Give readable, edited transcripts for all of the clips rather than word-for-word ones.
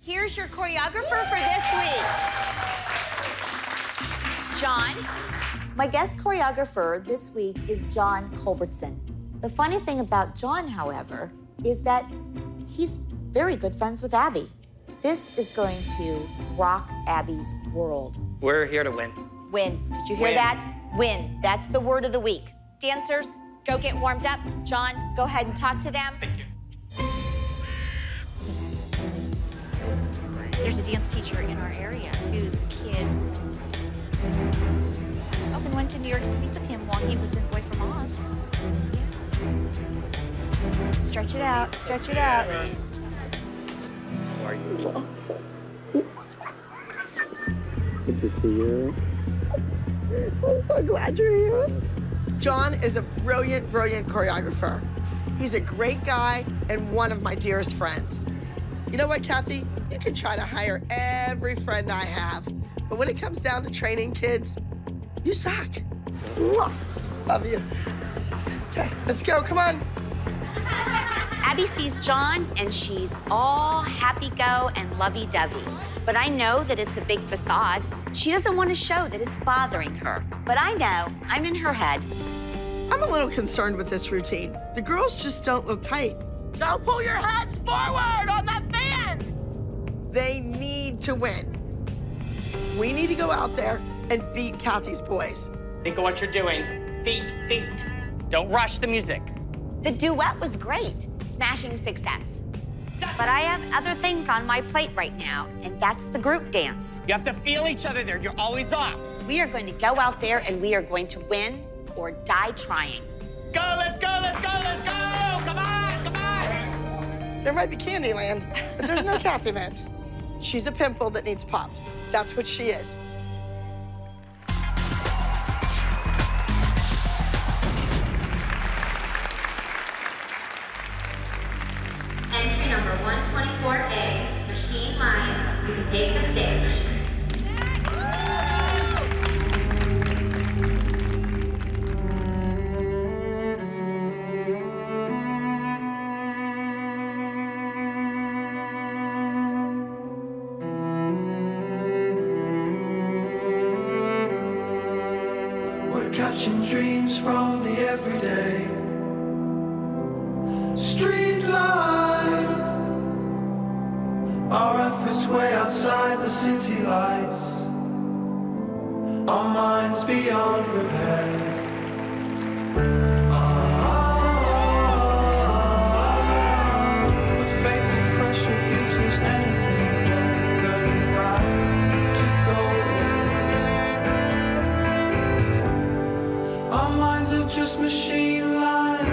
Here's your choreographer for this week. John. My guest choreographer this week is John Culbertson. The funny thing about John, however, is that he's very good friends with Abby. This is going to rock Abby's world. We're here to win. Win. Did you hear that? Win. That's the word of the week. Dancers, go get warmed up. John, go ahead and talk to them. Thank you. There's a dance teacher in our area whose kid up and went to New York City with him while he was in Boy from Oz. Yeah. Stretch it out, stretch it out. How are you? Good to see you. I'm so glad you're here. John is a brilliant, brilliant choreographer. He's a great guy and one of my dearest friends. You know what, Kathy? You can try to hire every friend I have, but when it comes down to training kids, you suck. Love you. Okay, let's go, come on. Abby sees John, and she's all happy-go and lovey-dovey. But I know that it's a big facade. She doesn't want to show that it's bothering her. But I know, I'm in her head. I'm a little concerned with this routine. The girls just don't look tight. Don't pull your heads forward on that fan! They need to win. We need to go out there and beat Kathy's boys. Think of what you're doing. Feet, feet. Don't rush the music. The duet was great, smashing success. But I have other things on my plate right now, and that's the group dance. You have to feel each other there. You're always off. We are going to go out there, and we are going to win or die trying. Go, let's go, let's go, let's go! Come on, come on! There might be Candyland, but there's no Kathyland. She's a pimple that needs popped. That's what she is. Entry number 124A, Machine Lions, you can take the stage. We're catching dreams from the everyday. Street life. Our efforts way outside the city lights. Our minds beyond repair. But faith and pressure gives us anything. Learning right to go. Our minds are just machine lines.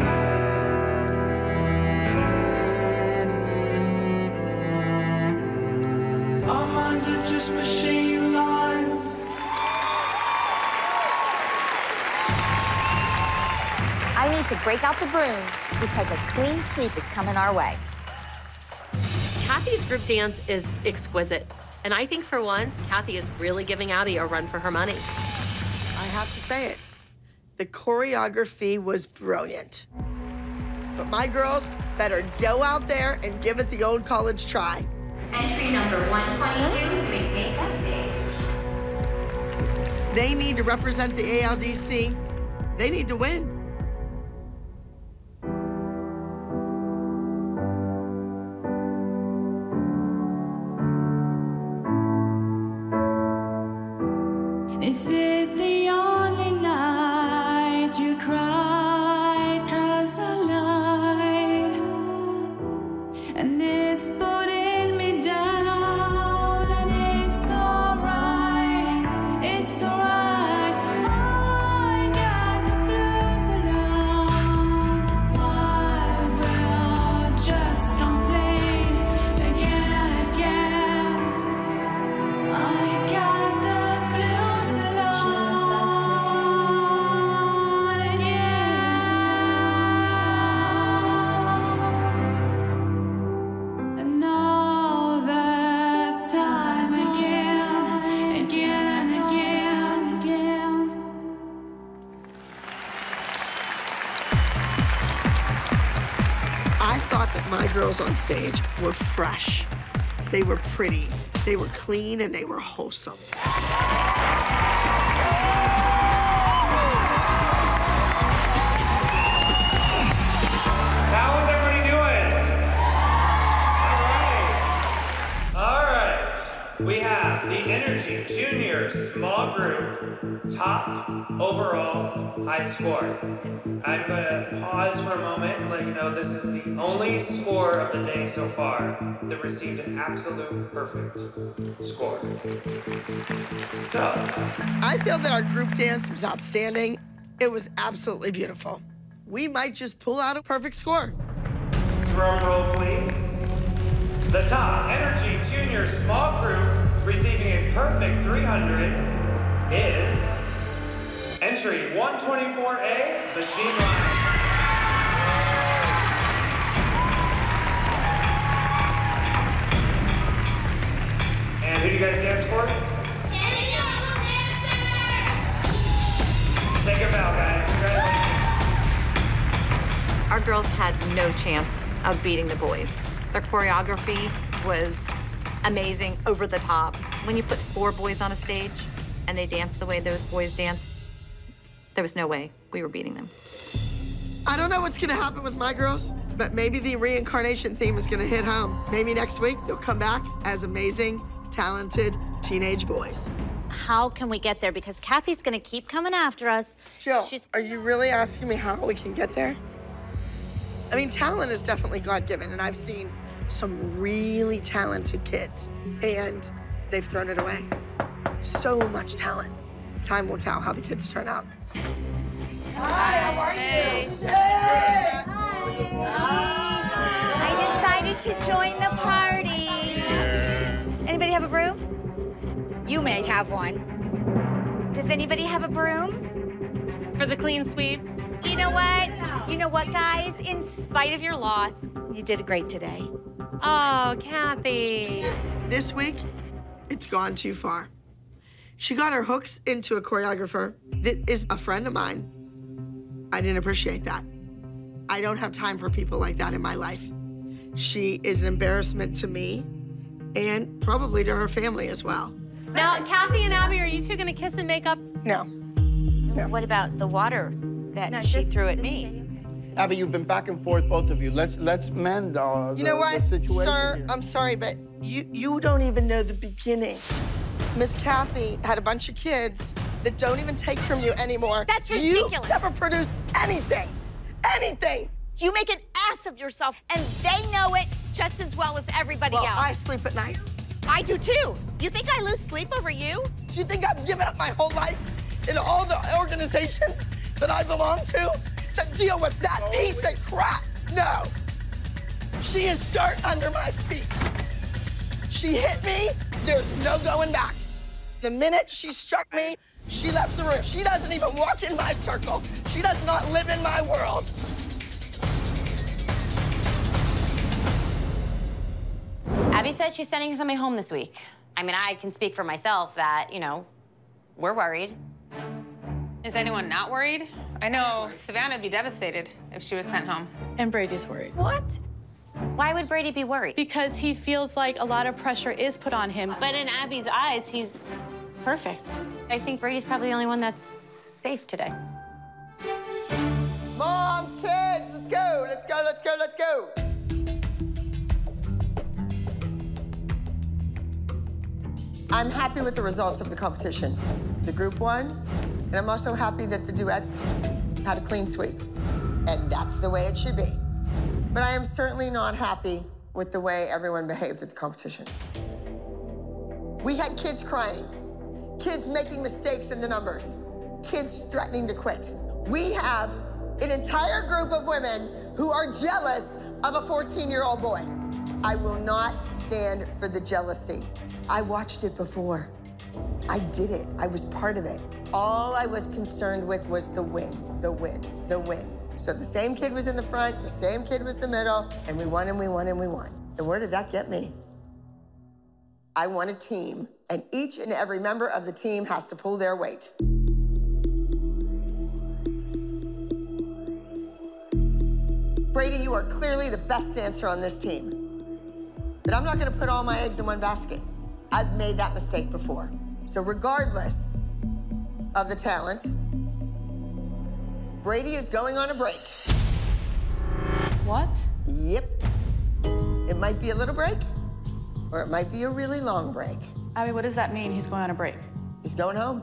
Our minds are just machine lines. I need to break out the broom because a clean sweep is coming our way. Kathy's group dance is exquisite. And I think for once, Kathy is really giving Abby a run for her money. I have to say it. The choreography was brilliant. But my girls better go out there and give it the old college try. Entry number 122, you may take the stage. They need to represent the ALDC. They need to win. Is it the only night you cried, trust a light, and it's putting me down, and it's alright, it's alright. I got the blues around. Why will just complain again and again? I got the blues alone again. And all the time again, again and again, again. I thought that my girls on stage were fresh. They were pretty, they were clean, and they were wholesome. How is everybody doing? All right. We have the Energy Junior Small Group top overall high score. I'm gonna pause for a moment and let you know this is the only score of the day so far that received an absolute perfect score. So. I feel that our group dance was outstanding. It was absolutely beautiful. We might just pull out a perfect score. Drum roll, please. The top Energy Junior Small Group receiving a perfect 300 is entry 124A, Machine Line. And who do you guys dance for? Take a bow, guys. Congratulations. Our girls had no chance of beating the boys. Their choreography was amazing, over the top. When you put 4 boys on a stage and they dance the way those boys dance, there was no way we were beating them. I don't know what's gonna happen with my girls, but maybe the reincarnation theme is gonna hit home. Maybe next week they'll come back as amazing, talented teenage boys. How can we get there? Because Kathy's gonna keep coming after us. Jill, are you really asking me how we can get there? I mean, talent is definitely God-given, and I've seen some really talented kids, and they've thrown it away. So much talent. Time will tell how the kids turn out. Hi, how are you? Hey. I decided to join the party. Anybody have a broom? You may have one. Does anybody have a broom? For the clean sweep. You know what? You know what, guys? In spite of your loss, you did great today. Oh, Kathy. This week, it's gone too far. She got her hooks into a choreographer that is a friend of mine. I didn't appreciate that. I don't have time for people like that in my life. She is an embarrassment to me and probably to her family as well. Now, Kathy and Abby, are you two gonna kiss and make up? No. What about the water that she threw at me? Abby, you've been back and forth, both of you. Let's mend the You know what, situation sir? here. I'm sorry, but you don't even know the beginning. Miss Kathy had a bunch of kids that don't even take from you anymore. That's ridiculous. You never produced anything. Anything. You make an ass of yourself, and they know it just as well as everybody else. I sleep at night. I do too. You think I lose sleep over you? Do you think I've given up my whole life in all the organizations that I belong to deal with that piece of crap? No. She is dirt under my feet. She hit me, there's no going back. The minute she struck me, she left the room. She doesn't even walk in my circle. She does not live in my world. Abby said she's sending somebody home this week. I mean, I can speak for myself that, you know, we're worried. Is anyone not worried? I know Savannah would be devastated if she was sent home. And Brady's worried. What? Why would Brady be worried? Because he feels like a lot of pressure is put on him. But in Abby's eyes, he's perfect. I think Brady's probably the only one that's safe today. Moms, kids, let's go, let's go, let's go, let's go. I'm happy with the results of the competition. The group won, and I'm also happy that the duets had a clean sweep. And that's the way it should be. But I am certainly not happy with the way everyone behaved at the competition. We had kids crying, kids making mistakes in the numbers, kids threatening to quit. We have an entire group of women who are jealous of a 14-year-old boy. I will not stand for the jealousy. I watched it before. I did it. I was part of it. All I was concerned with was the win, the win, the win. So the same kid was in the front, the same kid was the middle, and we won and we won and we won. And where did that get me? I want a team, and each and every member of the team has to pull their weight. Brady, you are clearly the best dancer on this team. But I'm not gonna put all my eggs in one basket. I've made that mistake before. So regardless of the talent, Brady is going on a break. What? Yep. It might be a little break, or it might be a really long break. Abby, what does that mean, he's going on a break? He's going home.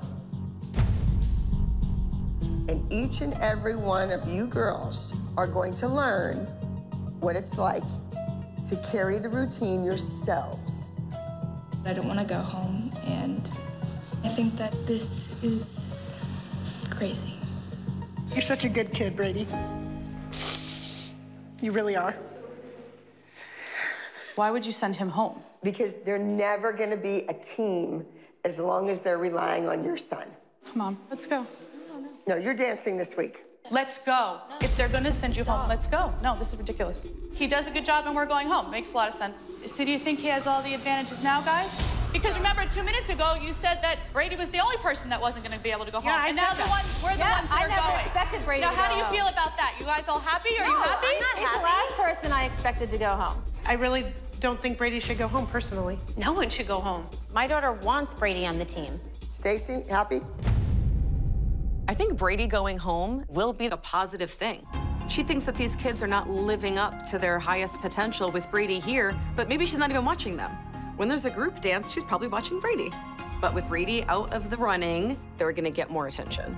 And each and every one of you girls are going to learn what it's like to carry the routine yourselves. I don't want to go home, and I think that this is crazy. You're such a good kid, Brady. You really are. Why would you send him home? Because they're never going to be a team as long as they're relying on your son. Come on, let's go. No, you're dancing this week. Let's go. If they're gonna send you home, let's go. No, this is ridiculous. He does a good job and we're going home. Makes a lot of sense. So do you think he has all the advantages now, guys? Because remember, 2 minutes ago, you said that Brady was the only person that wasn't gonna be able to go home. And now we're the ones that are going. I never expected Brady to go home. Now, how do you feel about that? You guys all happy? Are you happy? I'm not happy. He's the last person I expected to go home. I really don't think Brady should go home, personally. No one should go home. My daughter wants Brady on the team. Stacy, happy? I think Brady going home will be a positive thing. She thinks that these kids are not living up to their highest potential with Brady here, but maybe she's not even watching them. When there's a group dance, she's probably watching Brady. But with Brady out of the running, they're gonna get more attention.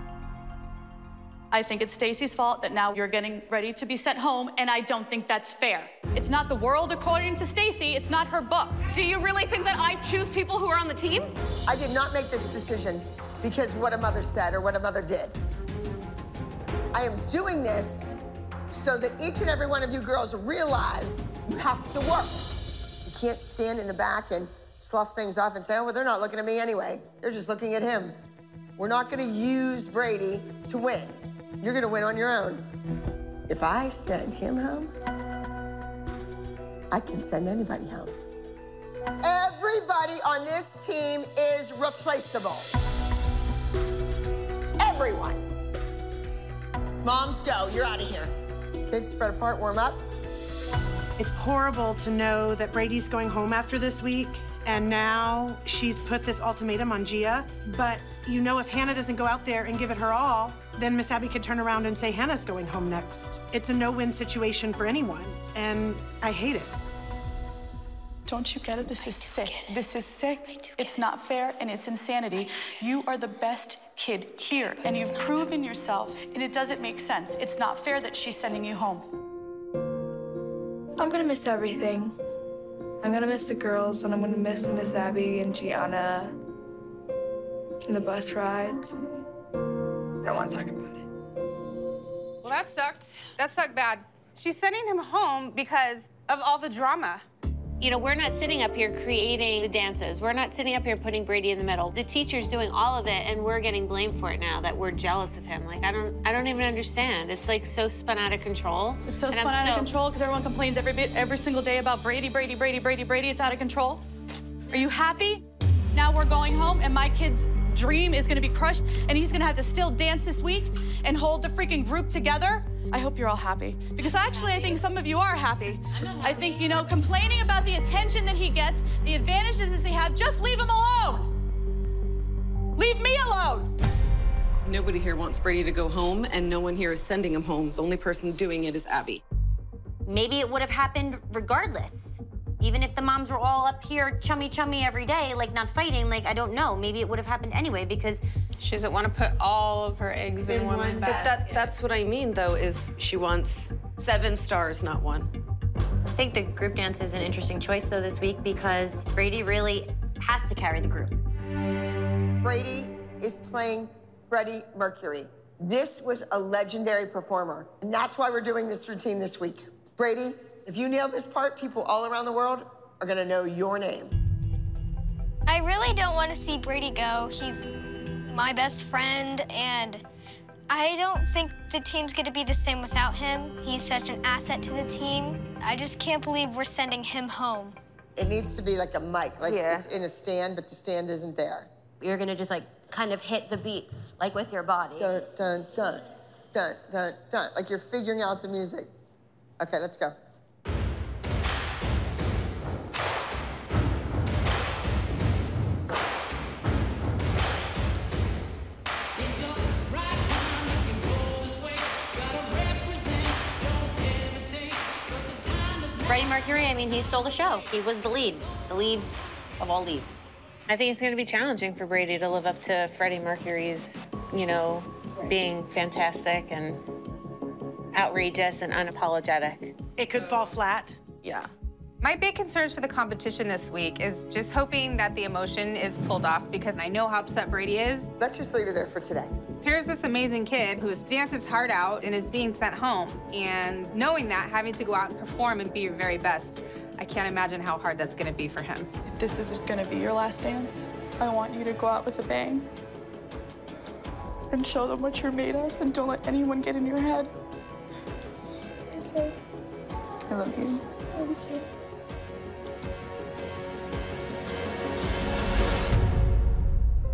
I think it's Stacy's fault that now you're getting ready to be sent home, and I don't think that's fair. It's not the world according to Stacy, it's not her book. Do you really think that I choose people who are on the team? I did not make this decision because what a mother said or what a mother did. I am doing this so that each and every one of you girls realize you have to work. You can't stand in the back and slough things off and say, oh, well, they're not looking at me anyway. They're just looking at him. We're not gonna use Brady to win. You're gonna win on your own. If I send him home, I can send anybody home. Everybody on this team is replaceable. Everyone. Moms, go. You're out of here. Kids, spread apart, warm up. It's horrible to know that Brady's going home after this week, and now she's put this ultimatum on Gia. But you know, if Hannah doesn't go out there and give it her all, then Miss Abby could turn around and say Hannah's going home next. It's a no-win situation for anyone, and I hate it. Don't you get it? This is sick. This is sick. It's not fair, and it's insanity. You are the best kid here, and you've proven yourself, and it doesn't make sense. It's not fair that she's sending you home. I'm gonna miss everything. I'm gonna miss the girls, and I'm gonna miss Miss Abby and Gianna and the bus rides. I don't want to talk about it. Well, that sucked. That sucked bad. She's sending him home because of all the drama. You know, we're not sitting up here creating the dances. We're not sitting up here putting Brady in the middle. The teacher's doing all of it, and we're getting blamed for it now that we're jealous of him. Like, I don't even understand. It's like so spun out of control. It's so spun out of control because everyone complains every single day about Brady. It's out of control. Are you happy? Now we're going home, and my kid's dream is gonna be crushed, and he's gonna have to still dance this week and hold the freaking group together. I hope you're all happy. Because actually, I think some of you are happy. I think, you know, complaining about the attention that he gets, the advantages that he has, just leave him alone. Leave me alone. Nobody here wants Brady to go home, and no one here is sending him home. The only person doing it is Abby. Maybe it would have happened regardless. Even if the moms were all up here chummy every day, like not fighting, like I don't know. Maybe it would have happened anyway because she doesn't want to put all of her eggs in one basket. But that's what I mean, though, is she wants 7 stars, not 1. I think the group dance is an interesting choice, though, this week because Brady really has to carry the group. Brady is playing Freddie Mercury. This was a legendary performer, and that's why we're doing this routine this week. Brady, if you nail this part, people all around the world are gonna know your name. I really don't want to see Brady go. He's my best friend, and I don't think the team's gonna be the same without him. He's such an asset to the team. I just can't believe we're sending him home. It needs to be like a mic, like it's in a stand, but the stand isn't there. You're gonna just like kind of hit the beat, like with your body. Dun, dun, dun, dun, dun, dun. Like you're figuring out the music. Okay, let's go. Mercury, I mean, he stole the show. He was the lead of all leads. I think it's going to be challenging for Brady to live up to Freddie Mercury's, you know, being fantastic and outrageous and unapologetic. It could fall flat. Yeah. My big concerns for the competition this week is just hoping that the emotion is pulled off, because I know how upset Brady is. Let's just leave it there for today. Here's this amazing kid who's danced his heart out and is being sent home. And knowing that, having to go out and perform and be your very best, I can't imagine how hard that's gonna be for him. If this is gonna be your last dance, I want you to go out with a bang and show them what you're made of, and don't let anyone get in your head. Okay. I love you. I love you too.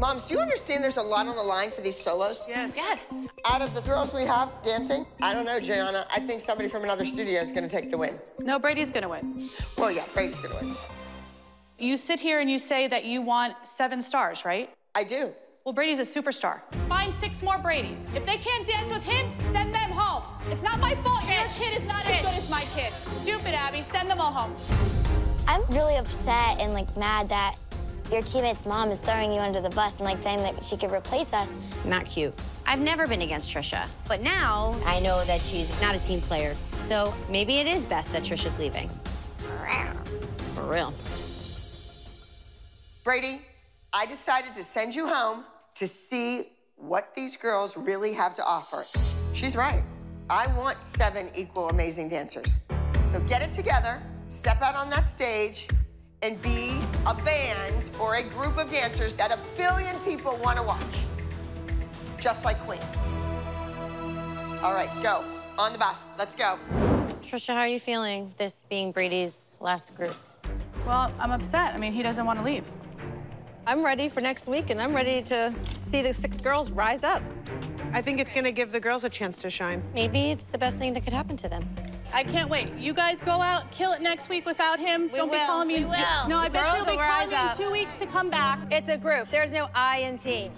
Moms, do you understand there's a lot on the line for these solos? Yes. Yes. Out of the girls we have dancing, I don't know, Gianna. I think somebody from another studio is going to take the win. No, Brady's gonna win. Well, yeah, Brady's going to win. You sit here and you say that you want 7 stars, right? I do. Well, Brady's a superstar. Find 6 more Bradys. If they can't dance with him, send them home. It's not my fault your kid is not as good as my kid. Stupid, Abby. Send them all home. I'm really upset and like mad that your teammate's mom is throwing you under the bus and like saying that she could replace us. Not cute. I've never been against Trisha, but now I know that she's not a team player. So maybe it is best that Trisha's leaving. For real. Brady, I decided to send you home to see what these girls really have to offer. She's right. I want 7 equal amazing dancers. So get it together, step out on that stage, and be a band or a group of dancers that 1 billion people want to watch. Just like Queen. All right, go. On the bus. Let's go. Trisha, how are you feeling, this being Brady's last group? Well, I'm upset. I mean, he doesn't want to leave. I'm ready for next week, and I'm ready to see the 6 girls rise up. I think it's going to give the girls a chance to shine. Maybe it's the best thing that could happen to them. I can't wait. You guys go out, kill it next week without him. Don't be calling me. We will. No, I bet Girls you'll be will calling me in rise up. 2 weeks to come back. It's a group. There's no I in team.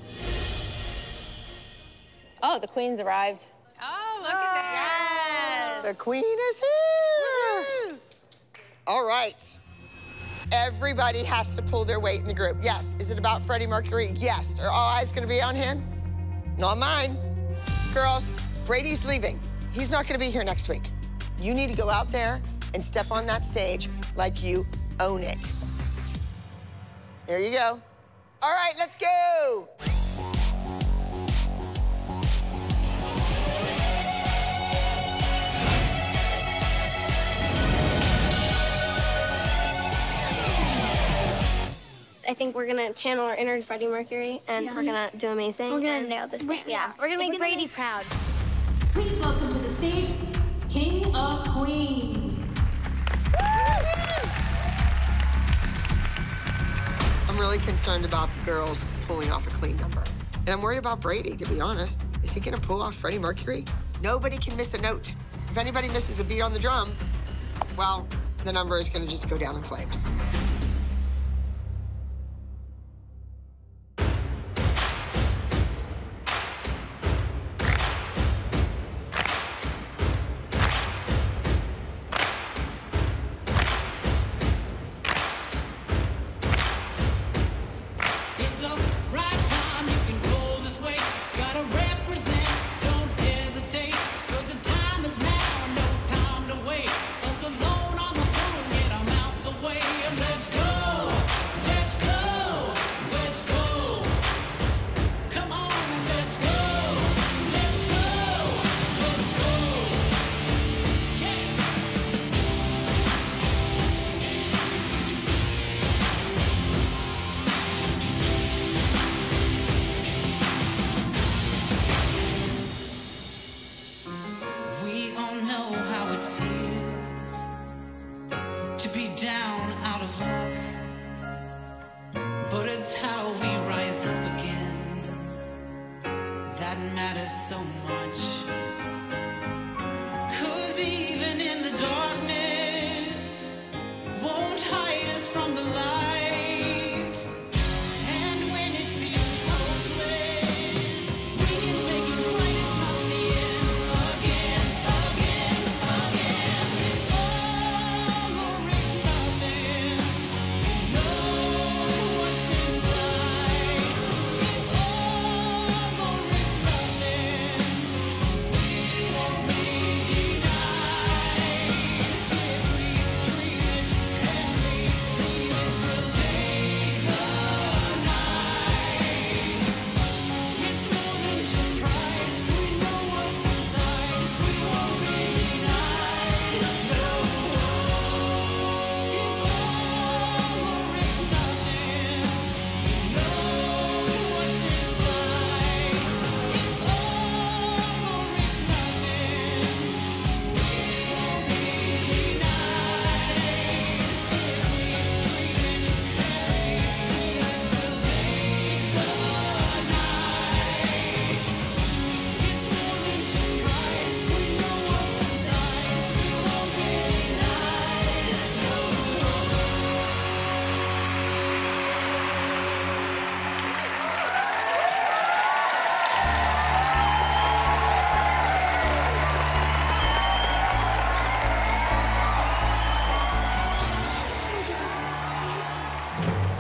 Oh, the queen's arrived. Oh, look at that. The Queen is here. All right. Everybody has to pull their weight in the group. Yes. Is it about Freddie Mercury? Yes. Are all eyes going to be on him? Not mine. Girls, Brady's leaving. He's not going to be here next week. You need to go out there and step on that stage like you own it. There you go. All right, let's go. I think we're gonna channel our inner Freddie Mercury, and we're gonna do amazing. We're gonna nail this dance. Yeah, we're gonna make Brady proud. Please welcome to the stage, King of Queens. I'm really concerned about the girls pulling off a clean number. And I'm worried about Brady, to be honest. Is he gonna pull off Freddie Mercury? Nobody can miss a note. If anybody misses a beat on the drum, well, the number is gonna just go down in flames.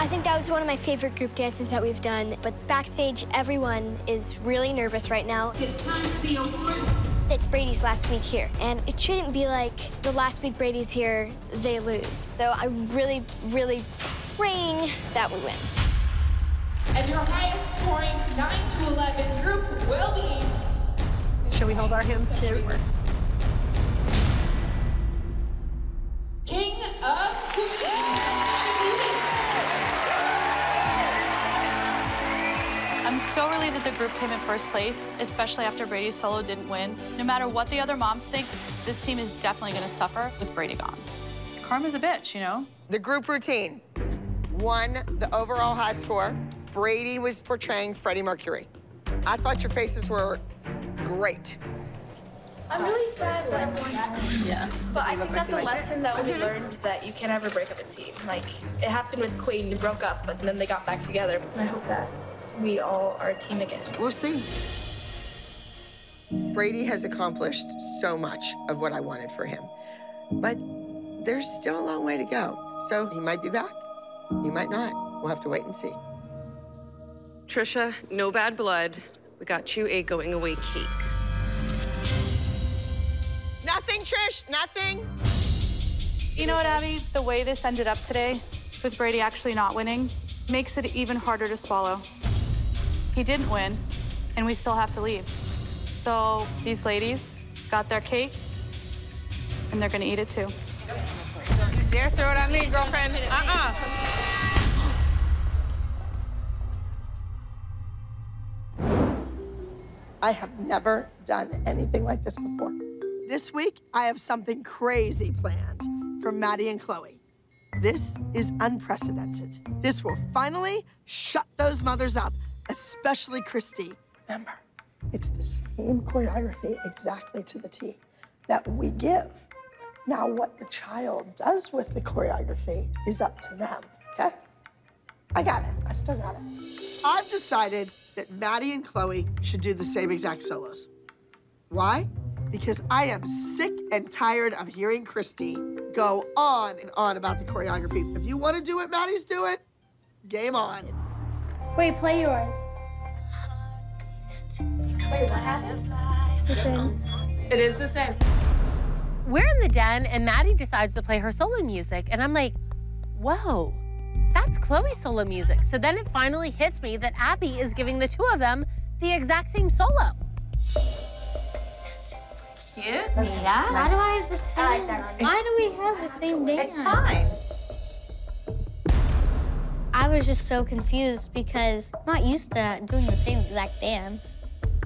I think that was one of my favorite group dances that we've done, but backstage, everyone is really nervous right now. It's time for the awards. It's Brady's last week here, and it shouldn't be like the last week Brady's here, they lose. So I'm really, really praying that we win. And your highest scoring 9 to 11 group will be... Should we hold our hands together? King of Queens. I'm so relieved that the group came in first place, especially after Brady's solo didn't win. No matter what the other moms think, this team is definitely going to suffer with Brady gone. Karma's a bitch, you know? The group routine won the overall high score. Brady was portraying Freddie Mercury. I thought your faces were great. I'm really sad that I'm going home. Yeah. But I think that the lesson that we learned is that you can't ever break up a team. Like, it happened with Queen, you broke up, but then they got back together. And I hope that we all are a team again. We'll see. Brady has accomplished so much of what I wanted for him, but there's still a long way to go. So he might be back, he might not. We'll have to wait and see. Trisha, no bad blood. We got you a going away cake. Nothing, Trish, nothing. You know what, Abby? The way this ended up today, with Brady actually not winning, makes it even harder to swallow. He didn't win, and we still have to leave. So these ladies got their cake, and they're gonna eat it too. Don't you dare throw it at me, girlfriend. I have never done anything like this before. This week, I have something crazy planned for Maddie and Chloe. This is unprecedented. This will finally shut those mothers up, especially Christy. Remember, it's the same choreography exactly to the T that we give. Now, what the child does with the choreography is up to them, okay? I got it. I still got it. I've decided that Maddie and Chloe should do the same exact solos. Why? Because I am sick and tired of hearing Christy go on and on about the choreography. If you want to do it, Maddie's do it. Game on. Wait, play yours. Wait, what happened? The same. It is the same. We're in the den, and Maddie decides to play her solo music, and I'm like, whoa, that's Chloe's solo music. So then it finally hits me that Abby is giving the two of them the exact same solo. Cute. Yeah. Why do I have the same? I like that. Why do we have the same dance? It's fine. I was just so confused because I'm not used to doing the same exact dance.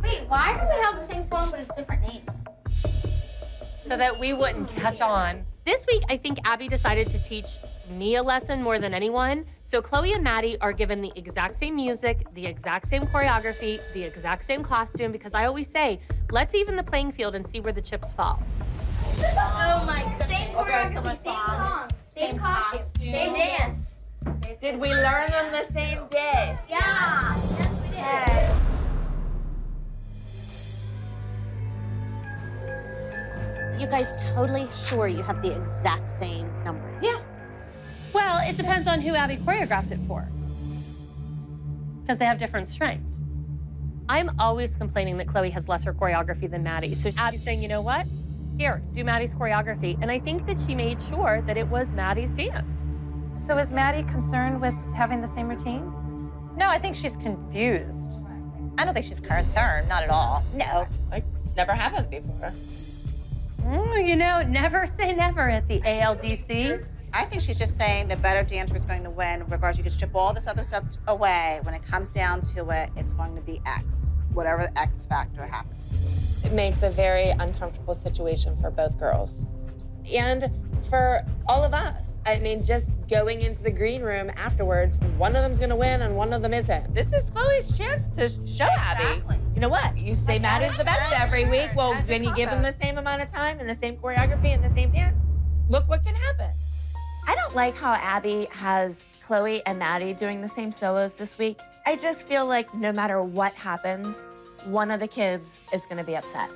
Wait, why do we have the same song but it's different names? So that we wouldn't catch on. This week, I think Abby decided to teach me a lesson more than anyone. So Chloe and Maddie are given the exact same music, the exact same choreography, the exact same costume, because I always say, let's even the playing field and see where the chips fall. Oh my God. Same choreography, same song, same costume, same dance. Did we learn them the same day? Yeah, yes we did. You guys totally sure you have the exact same number? Yeah. Well, it depends on who Abby choreographed it for. Because they have different strengths. I'm always complaining that Chloe has lesser choreography than Maddie. So Abby's saying, you know what? Here, do Maddie's choreography. And I think that she made sure that it was Maddie's dance. So is Maddie concerned with having the same routine? No, I think she's confused. I don't think she's concerned, not at all. No. Like, it's never happened before. You know, never say never at the ALDC. I think she's just saying the better dancer is going to win, regardless. You can strip all this other stuff away. When it comes down to it, it's going to be X, whatever the X factor happens. It makes a very uncomfortable situation for both girls. And for all of us. I mean, just going into the green room afterwards, one of them's gonna win and one of them isn't. This is Chloe's chance to show Abby. You know what? You say Maddie's the best every week. Well, when you give them the same amount of time and the same choreography and the same dance, look what can happen. I don't like how Abby has Chloe and Maddie doing the same solos this week. I just feel like no matter what happens, one of the kids is gonna be upset.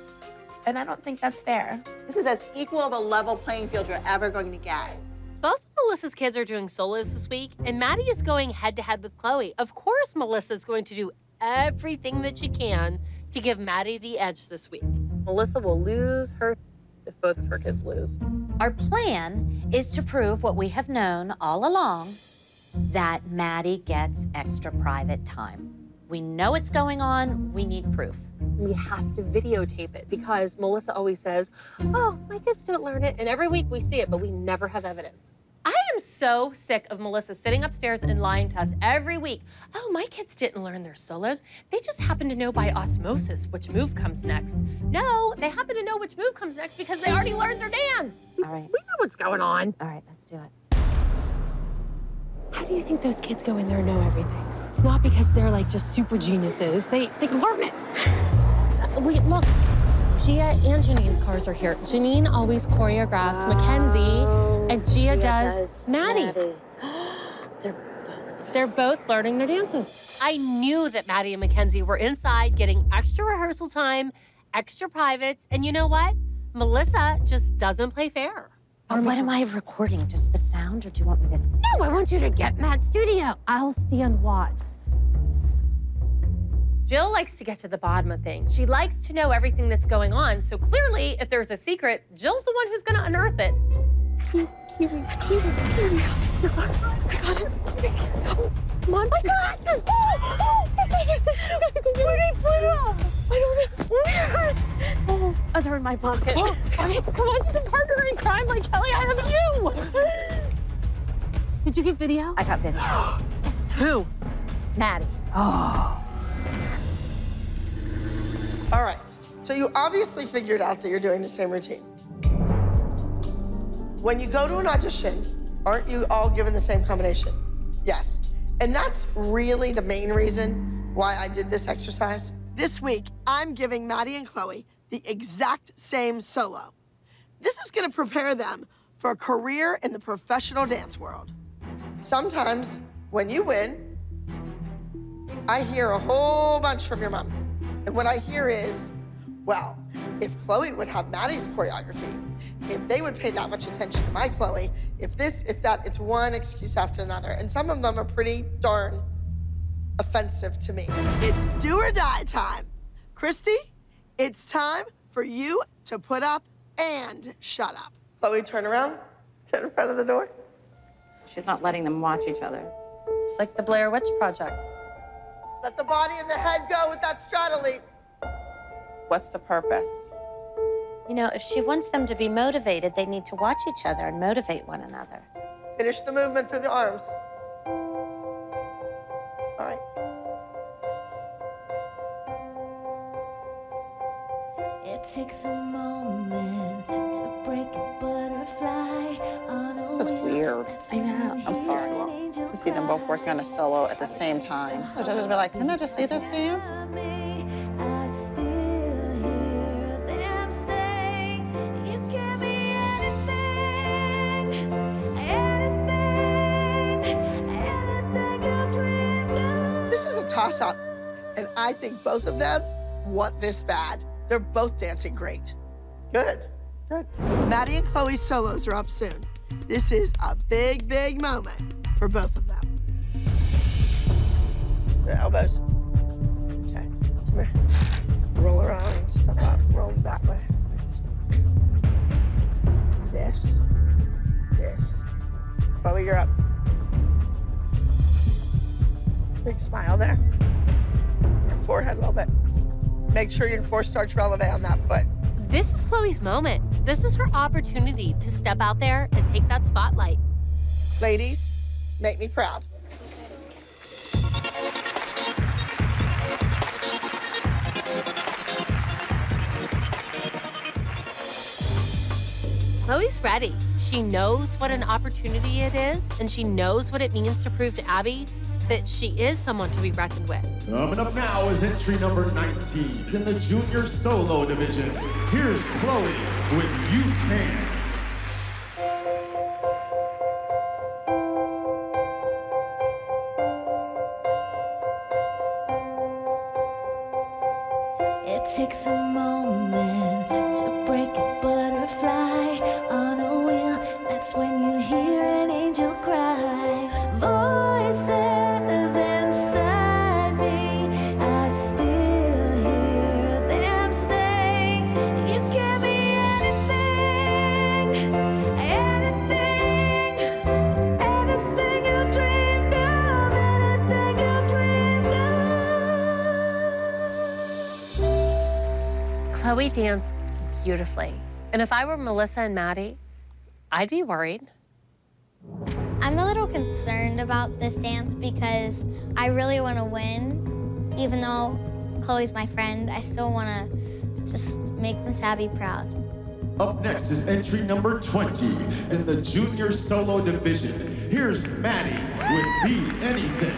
And I don't think that's fair. This is as equal of a level playing field you're ever going to get. Both of Melissa's kids are doing solos this week, and Maddie is going head-to-head with Chloe. Of course, Melissa's going to do everything that she can to give Maddie the edge this week. Melissa will lose her if both of her kids lose. Our plan is to prove what we have known all along, that Maddie gets extra private time. We know it's going on, we need proof. We have to videotape it because Melissa always says, oh, my kids don't learn it. And every week we see it, but we never have evidence. I am so sick of Melissa sitting upstairs and lying to us every week. Oh, my kids didn't learn their solos. They just happen to know by osmosis which move comes next. No, they happen to know which move comes next because they already learned their dance. All right. We know what's going on. All right, let's do it. How do you think those kids go in there and know everything? It's not because they're like just super geniuses. They can learn it. Wait, look. Gia and Janine's cars are here. Janine always choreographs Mackenzie, and Gia does Maddie. They're both learning their dances. I knew that Maddie and Mackenzie were inside getting extra rehearsal time, extra privates, and you know what? Melissa just doesn't play fair. What am I recording? Just the sound, or do you want me to? No, I want you to get in that studio. I'll stand watch. Jill likes to get to the bottom of things. She likes to know everything that's going on. So clearly, if there's a secret, Jill's the one who's gonna unearth it. Kiwi. I got it. Come on, my glasses! Where did I put them? I don't know. Oh, they're in my pocket. Oh, come on, it's a partner in crime like Kelly. I have you. Did you get video? I got video. Who? Maddie. Oh. All right, so you obviously figured out that you're doing the same routine. When you go to an audition, aren't you all given the same combination? Yes, and that's really the main reason why I did this exercise. This week, I'm giving Maddie and Chloe the exact same solo. This is gonna prepare them for a career in the professional dance world. Sometimes, when you win, I hear a whole bunch from your mom. And what I hear is, well, if Chloe would have Maddie's choreography, if they would pay that much attention to my Chloe, if this, if that, it's one excuse after another. And some of them are pretty darn offensive to me. It's do or die time. Christy, it's time for you to put up and shut up. Chloe, turn around, get in front of the door. She's not letting them watch each other. It's like the Blair Witch Project. Let the body and the head go with that straddle leap. What's the purpose? You know, if she wants them to be motivated, they need to watch each other and motivate one another. Finish the movement through the arms. All right. It takes a moment to break a butterfly on a This is weird. I know. I'm sorry to see them both working on a solo at the same time. The judges be like, didn't I just see this dance? I still hear them say you can be anything, anything you dreamed of. This is a toss-up, and I think both of them want this bad. They're both dancing great. Good, good. Maddie and Chloe's solos are up soon. This is a big, big moment for both of them. Your elbows. Okay, come here. Roll around, step up, roll that way. This. Chloe, you're up. It's a big smile there. Your forehead a little bit. Make sure you enforce starch releve on that foot. This is Chloe's moment. This is her opportunity to step out there and take that spotlight. Ladies, make me proud. Chloe's ready. She knows what an opportunity it is, and she knows what it means to prove to Abby that she is someone to be reckoned with. Coming up now is entry number 19 in the junior solo division. Here's Chloe with You Can. It takes a moment to break a butterfly on a wheel. That's when you hear it. Chloe danced beautifully. And if I were Melissa and Maddie, I'd be worried. I'm a little concerned about this dance because I really want to win. Even though Chloe's my friend, I still want to just make Miss Abby proud. Up next is entry number 20 in the junior solo division. Here's Maddie with Be Anything.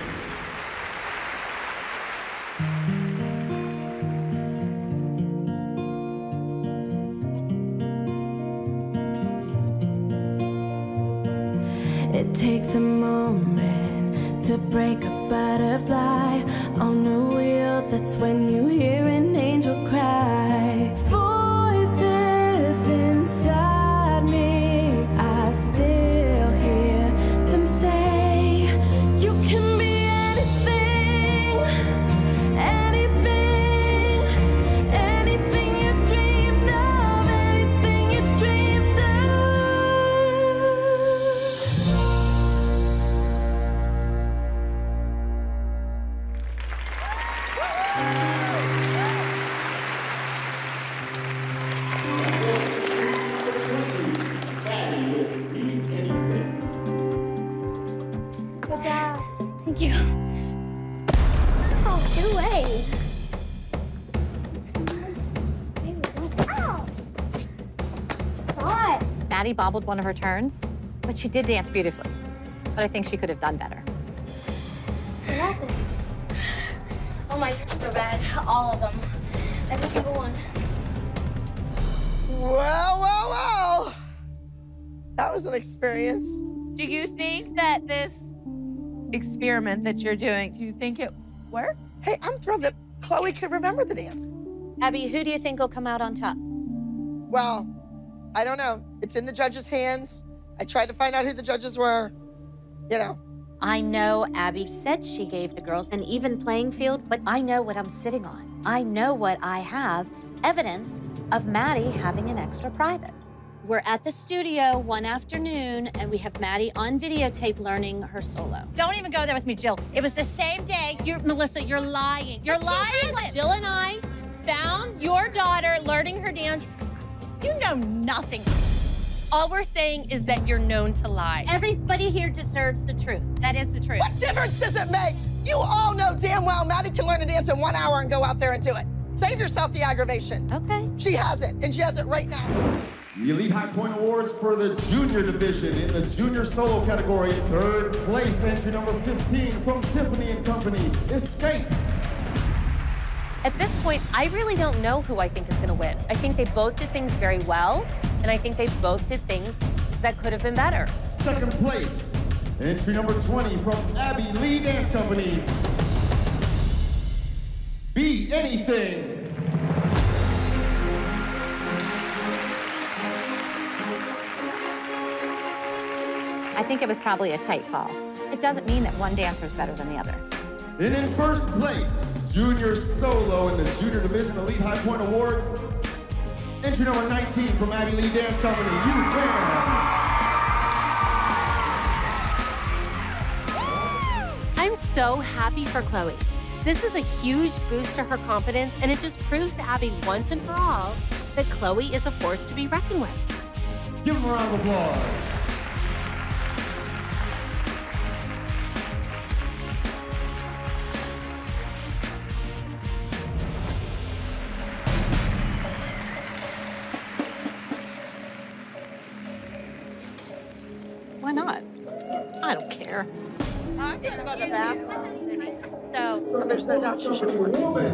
It takes a moment to break a butterfly on a wheel. That's when you hear an angel cry. Voices inside me, I still hear them say, you can be anything, anything, anything you dreamed of, anything you dreamed of. Good job. Thank you. Oh, get away. Ow! What? Maddie bobbled one of her turns, but she did dance beautifully. But I think she could have done better. What happened? Oh, my feet are bad. All of them. Every single one. Whoa. That was an experience. Do you think that this experiment that you're doing, do you think it worked? Hey, I'm thrilled that Chloe could remember the dance. Abby, who do you think will come out on top? Well, I don't know. It's in the judges' hands. I tried to find out who the judges were, you know. I know Abby said she gave the girls an even playing field, but I know what I'm sitting on. I know what I have, evidence of Maddie having an extra private. We're at the studio one afternoon, and we have Maddie on videotape learning her solo. Don't even go there with me, Jill. It was the same day. Melissa, you're lying. You're lying. Jill and I found your daughter learning her dance. You know nothing. All we're saying is that you're known to lie. Everybody here deserves the truth. That is the truth. What difference does it make? You all know damn well Maddie can learn to dance in 1 hour and go out there and do it. Save yourself the aggravation. Okay. She has it, and she has it right now. The Elite High Point Awards for the junior division in the junior solo category. Third place, entry number 15 from Tiffany & Company, Escape. At this point, I really don't know who I think is gonna win. I think they both did things very well, and I think they both did things that could have been better. Second place, entry number 20 from Abby Lee Dance Company, Be Anything. I think it was probably a tight call. It doesn't mean that one dancer is better than the other. And in first place, junior solo in the junior division Elite High Point Awards, entry number 19 from Abby Lee Dance Company, You Can. I'm so happy for Chloe. This is a huge boost to her confidence, and it just proves to Abby once and for all that Chloe is a force to be reckoned with. Give them a round of applause. Why not? I don't care. So, there's no doubt she should win.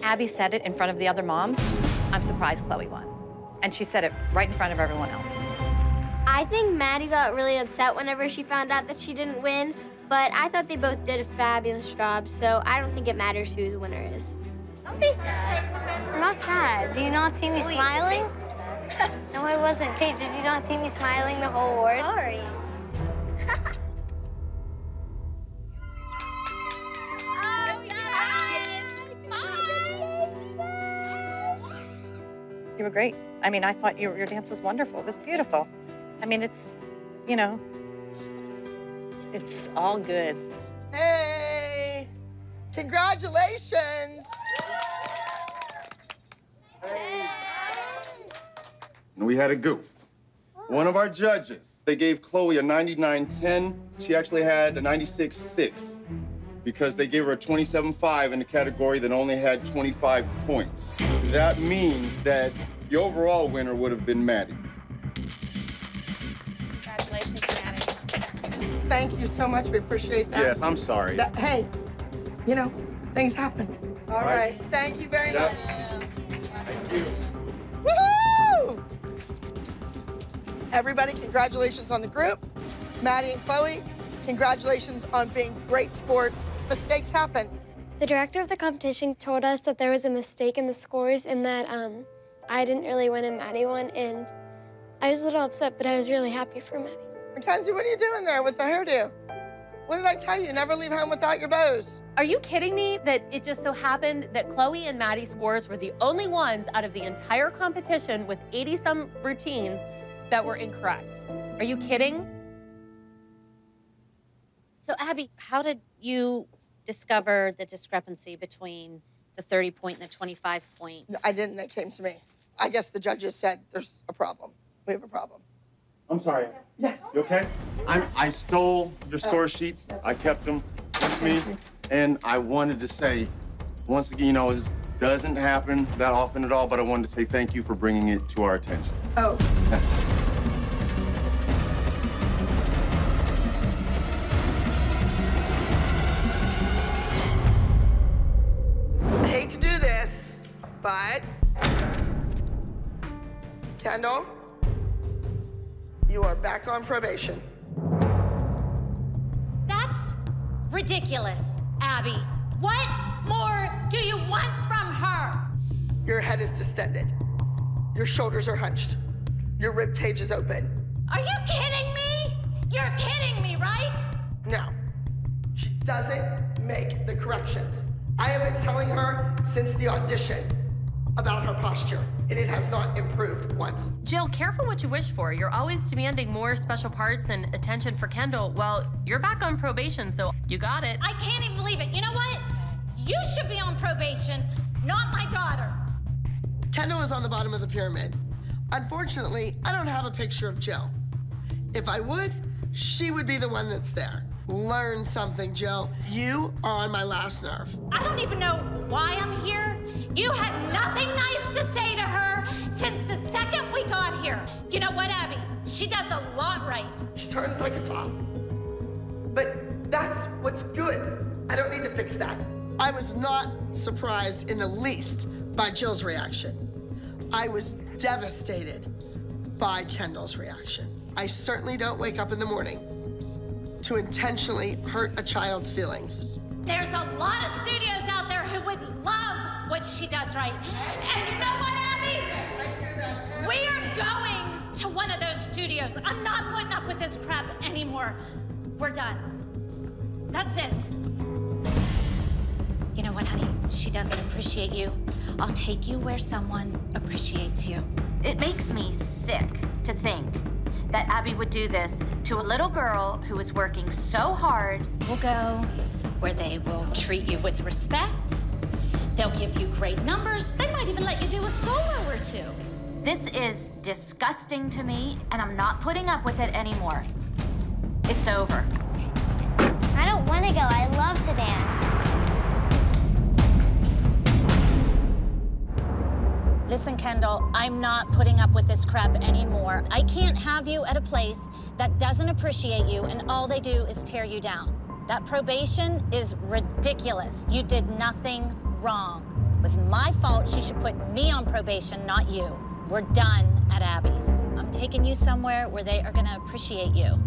Abby said it in front of the other moms. I'm surprised Chloe won. And she said it right in front of everyone else. I think Maddie got really upset whenever she found out that she didn't win, but I thought they both did a fabulous job, so I don't think it matters who the winner is. Don't be sad. I'm not sad. Do you not see me smiling? No, I wasn't. Kate, did you not see me smiling the whole award? Sorry. You were great. I mean, I thought your dance was wonderful. It was beautiful. I mean, it's, you know, it's all good. Hey, congratulations. and we had a goof. One of our judges, they gave Chloe a 99.10. She actually had a 96.6 because they gave her a 27.5 in a category that only had 25 points. That means that the overall winner would have been Maddie. Congratulations, Maddie. Thank you so much. We appreciate that. Yes, I'm sorry. Hey, you know, things happen. All right. Thank you very much. Woohoo! Everybody, congratulations on the group. Maddie and Chloe, congratulations on being great sports. Mistakes happen. The director of the competition told us that there was a mistake in the scores and that I didn't really win and Maddie won, and I was a little upset, but I was really happy for Maddie. Mackenzie, what are you doing there with the hairdo? What did I tell you? Never leave home without your bows. Are you kidding me that it just so happened that Chloe and Maddie's scores were the only ones out of the entire competition with 80-some routines that were incorrect? Are you kidding? So, Abby, how did you discover the discrepancy between the 30-point and the 25-point? I didn't. That came to me. I guess the judges said there's a problem. We have a problem. I'm sorry. Yes. You okay? I stole your score sheets. I kept them with me. And I wanted to say, once again, you know, this doesn't happen that often at all, but I wanted to say thank you for bringing it to our attention. Oh. That's all. I hate to do this, but Kendall, you are back on probation. That's ridiculous, Abby. What more do you want from her? Your head is distended. Your shoulders are hunched. Your rib cage is open. Are you kidding me? You're kidding me, right? No. She doesn't make the corrections. I have been telling her since the audition about her posture, and it has not improved once. Jill, careful what you wish for. You're always demanding more special parts and attention for Kendall. Well, you're back on probation, so you got it. I can't even believe it. You know what? You should be on probation, not my daughter. Kendall is on the bottom of the pyramid. Unfortunately, I don't have a picture of Jill. If I would, she would be the one that's there. Learn something, Jill. You are on my last nerve. I don't even know why I'm here. You had nothing nice to say to her since the second we got here. You know what, Abby? She does a lot right. She turns like a top. But that's what's good. I don't need to fix that. I was not surprised in the least by Jill's reaction. I was devastated by Kendall's reaction. I certainly don't wake up in the morning to intentionally hurt a child's feelings. There's a lot of studios out there who would love what she does right. And you know what, Abby? We are going to one of those studios. I'm not putting up with this crap anymore. We're done. That's it. You know what, honey? She doesn't appreciate you. I'll take you where someone appreciates you. It makes me sick to think that Abby would do this to a little girl who is working so hard. We'll go where they will treat you with respect. They'll give you great numbers. They might even let you do a solo or two. This is disgusting to me, and I'm not putting up with it anymore. It's over. I don't want to go. I love to dance. Listen, Kendall, I'm not putting up with this crap anymore. I can't have you at a place that doesn't appreciate you and all they do is tear you down. That probation is ridiculous. You did nothing wrong. It was my fault. She should put me on probation, not you. We're done at Abby's. I'm taking you somewhere where they are gonna appreciate you.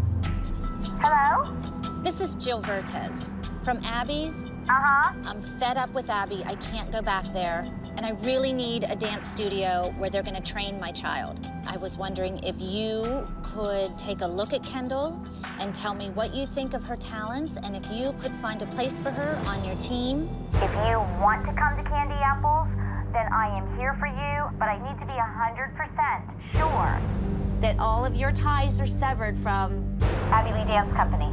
Hello? This is Jill Vertes from Abby's. I'm fed up with Abby. I can't go back there. And I really need a dance studio where they're gonna train my child. I was wondering if you could take a look at Kendall and tell me what you think of her talents and if you could find a place for her on your team. If you want to come to Candy Apples, then I am here for you, but I need to be 100% sure that all of your ties are severed from Abby Lee Dance Company.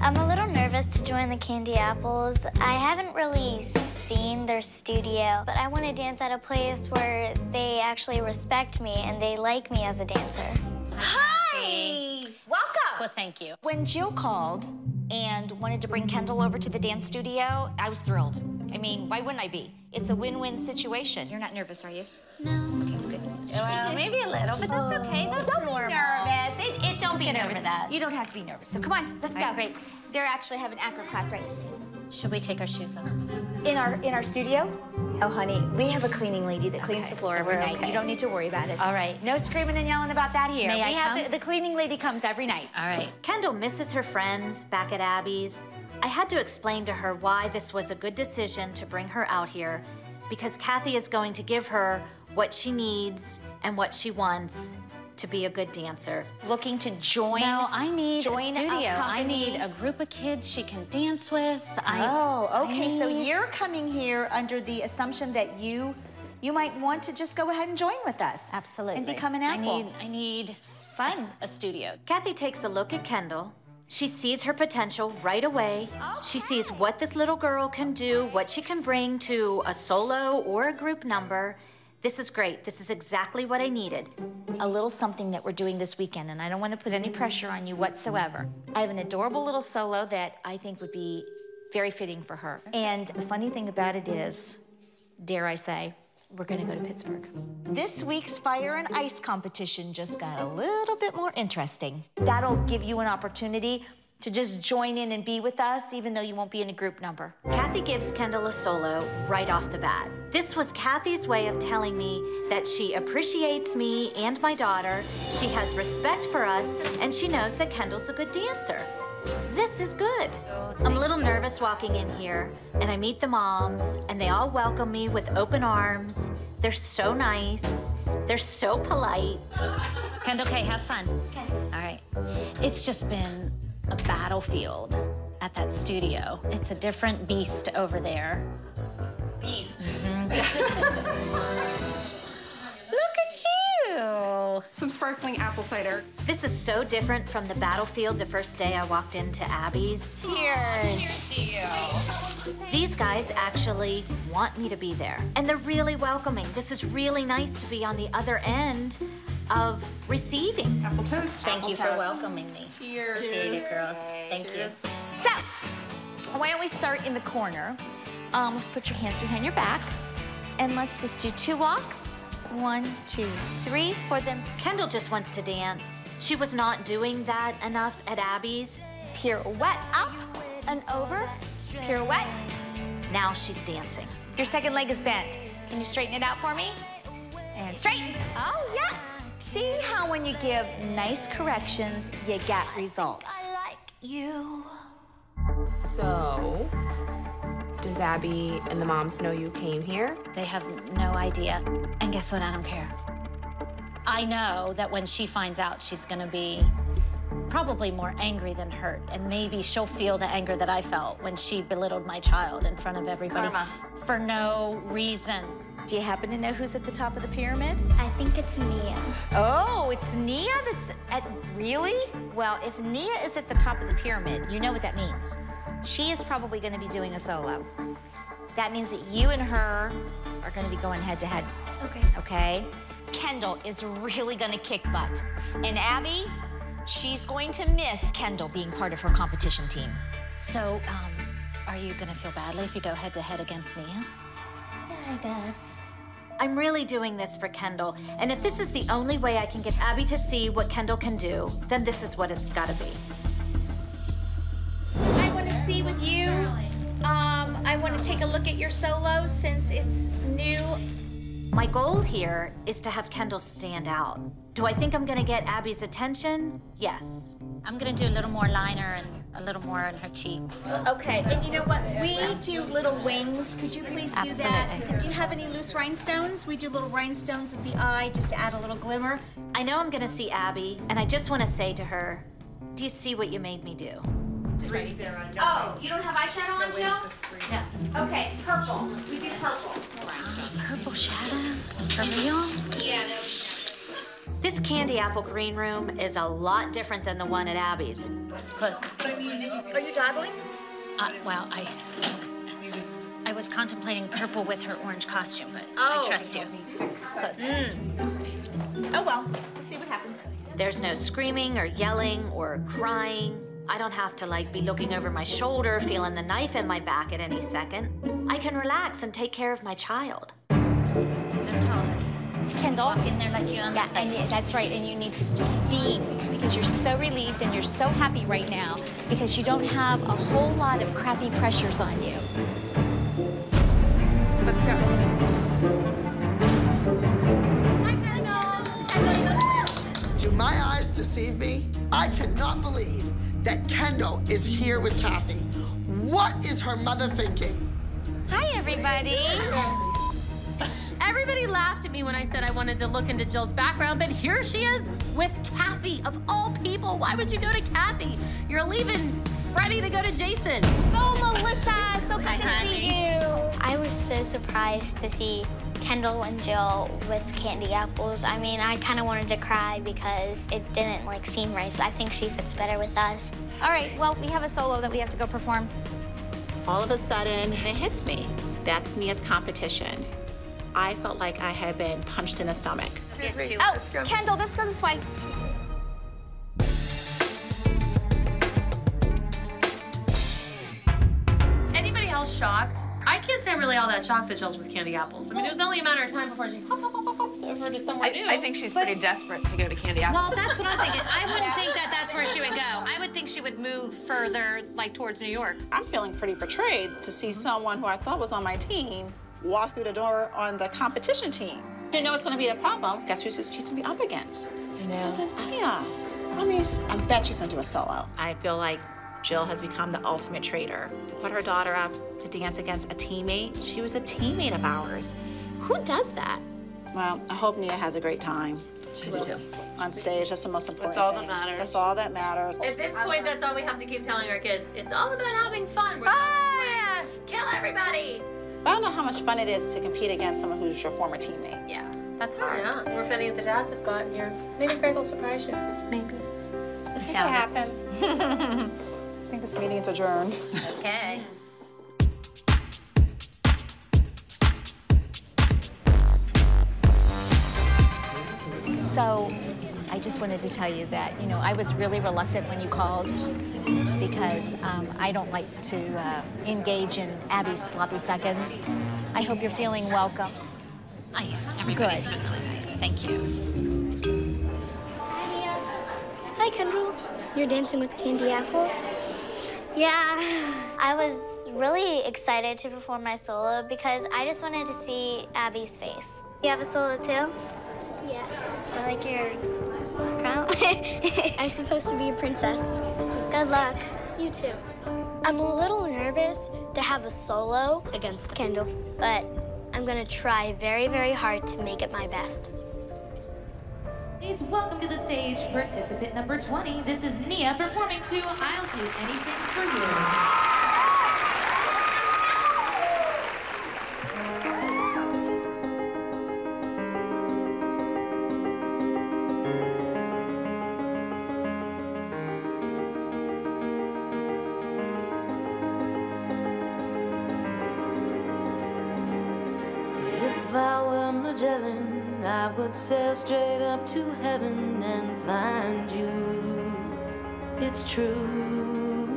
I'm a little nervous to join the Candy Apples. I haven't really seen their studio, but I want to dance at a place where they actually respect me and they like me as a dancer. Hi! Welcome! Well, thank you. When Jill called and wanted to bring Kendall over to the dance studio, I was thrilled. I mean, why wouldn't I be? It's a win-win situation. You're not nervous, are you? No. Okay, good. Well, maybe a little, but that's okay. That's Don't normal. be nervous. Don't be Get over nervous. that. You don't have to be nervous. So come on, let's All go. right, great. They're actually having acro class right Should we take our shoes off? in our studio. Oh, honey, we have a cleaning lady that cleans the floor so every we're night. okay. You don't need to worry about it. All right. No screaming and yelling about that here. May I we have come? the cleaning lady comes every night. All right. Kendall misses her friends back at Abby's. I had to explain to her why this was a good decision to bring her out here, because Kathy is going to give her what she needs and what she wants to be a good dancer. Looking to join? No, I need join a studio. I company? need a group of kids she can dance with. Okay. So you're coming here under the assumption that you might want to just go ahead and join with us. Absolutely. And become an apple. I need fun. A studio. Kathy takes a look at Kendall. She sees her potential right away. She sees what this little girl can do, what she can bring to a solo or a group number. This is great. This is exactly what I needed. A little something that we're doing this weekend, and I don't want to put any pressure on you whatsoever. I have an adorable little solo that I think would be very fitting for her. And the funny thing about it is, dare I say, we're gonna go to Pittsburgh. This week's fire and ice competition just got a little bit more interesting. That'll give you an opportunity to just join in and be with us, even though you won't be in a group number. Kathy gives Kendall a solo right off the bat. This was Kathy's way of telling me that she appreciates me and my daughter, she has respect for us, and she knows that Kendall's a good dancer. This is good. I'm a little nervous walking in here, and I meet the moms, and they all welcome me with open arms. They're so nice. They're so polite. Kendall, okay, have fun. Okay. All right. It's just been a battlefield at that studio. It's a different beast over there. Beast. Look at you. Some sparkling apple cider. This is so different from the battlefield the first day I walked into Abby's. Cheers. Cheers to you. These guys actually want me to be there, and they're really welcoming. This is really nice to be on the other end of receiving. Apple toast. Thank you for welcoming me. Cheers. Appreciate it, girls. Thank you. So, why don't we start in the corner? Let's put your hands behind your back, and let's just do 2 walks. 1, 2, 3 for them. Kendall just wants to dance. She was not doing that enough at Abby's. Pirouette up and over. Pirouette. Now she's dancing. Your second leg is bent. Can you straighten it out for me? And straighten. Oh, yeah. See how when you give nice corrections, you get results. I like you. So, does Abby and the moms know you came here? They have no idea. And guess what? I don't care. I know that when she finds out, she's gonna be probably more angry than hurt. And maybe she'll feel the anger that I felt when she belittled my child in front of everybody. Karma. For no reason. Do you happen to know who's at the top of the pyramid? I think it's Nia. Oh, it's Nia that's at, really? Well, if Nia is at the top of the pyramid, you know what that means. She is probably gonna be doing a solo. That means that you and her are gonna be going head to head. Okay. Okay? Kendall is really gonna kick butt. And Abby, she's going to miss Kendall being part of her competition team. So, are you gonna feel badly if you go head to head against Nia? Yeah, I guess. I'm really doing this for Kendall, and if this is the only way I can get Abby to see what Kendall can do, then this is what it's gotta be. I want to see with you. I want to take a look at your solo since it's new. My goal here is to have Kendall stand out. Do I think I'm gonna get Abby's attention? Yes. I'm gonna do a little more liner and a little more on her cheeks. Okay, and you know what? We do little wings. Could you please do that? Absolutely. Do you have any loose rhinestones? We do little rhinestones at the eye just to add a little glimmer. I know I'm gonna see Abby, and I just wanna say to her, do you see what you made me do? Oh, you don't have eyeshadow on, Jill? Yeah. Okay, purple. We do purple. Purple shadow? For real? Yeah, This candy apple green room is a lot different than the one at Abby's. Close. Are you dabbling? Well, I was contemplating purple with her orange costume, but I trust you. Close. Oh, well, we'll see what happens. There's no screaming or yelling or crying. I don't have to, like, be looking over my shoulder, feeling the knife in my back at any second. I can relax and take care of my child. Stand up tall, honey. Kendall. Walk in there like you own the place. And that's right, and you need to just beam because you're so relieved and you're so happy right now because you don't have a whole lot of crappy pressures on you. Let's go. Do my eyes deceive me? I cannot believe that Kendall is here with Kathy. What is her mother thinking? Hi, everybody. Everybody laughed at me when I said I wanted to look into Jill's background, but here she is with Kathy, of all people. Why would you go to Kathy? You're leaving Freddie to go to Jason. Oh, Melissa, so good to see you. I was so surprised to see Kendall and Jill with candy apples. I mean, I kind of wanted to cry because it didn't like seem right. I think she fits better with us. All right, well, we have a solo that we have to go perform. All of a sudden, it hits me. That's Nia's competition. I felt like I had been punched in the stomach. Oh, Kendall, let's go this way. Anybody else shocked? I can't say I'm really all that shocked that Jill's with candy apples. I mean, it was only a matter of time before she pop over to somewhere new. I think she's pretty desperate to go to candy apples. Well, that's what I'm thinking. I wouldn't think that that's where she would go. I would think she would move further, like, towards New York. I'm feeling pretty betrayed to see someone who I thought was on my team walk through the door on the competition team. Didn't know it's going to be a problem. Guess who she's going to be up against? Yeah. I mean, I bet she's going to do a solo. I feel like Jill has become the ultimate traitor. To put her daughter up to dance against a teammate, she was a teammate of ours. Who does that? Well, I hope Nia has a great time. She do too. On stage, that's the most important That's all thing. that matters. That's all that matters. At this point, that's all we have to keep telling our kids. It's all about having fun. We're not kill everybody. I don't know how much fun it is to compete against someone who's your former teammate. Yeah. That's hard. Yeah, more if any of the dads have gotten here. Maybe Greg will surprise you. Maybe. I think it'll happen. I think this meeting is adjourned. Okay. So, I just wanted to tell you that, you know, I was really reluctant when you called because I don't like to engage in Abby's sloppy seconds. I hope you're feeling welcome. I am. Everybody's been really nice. Thank you. Hi, Kendall. You're dancing with candy apples? Yeah, I was really excited to perform my solo because I just wanted to see Abby's face. You have a solo too? Yes. I like your crown. I'm supposed to be a princess. Good luck. You too. I'm a little nervous to have a solo against Kendall, but I'm gonna try very, very hard to make it my best. Please welcome to the stage participant number 20. This is Nia performing to I'll Do Anything for You. If I were Magellan, I would sail straight up to heaven and find you. It's true.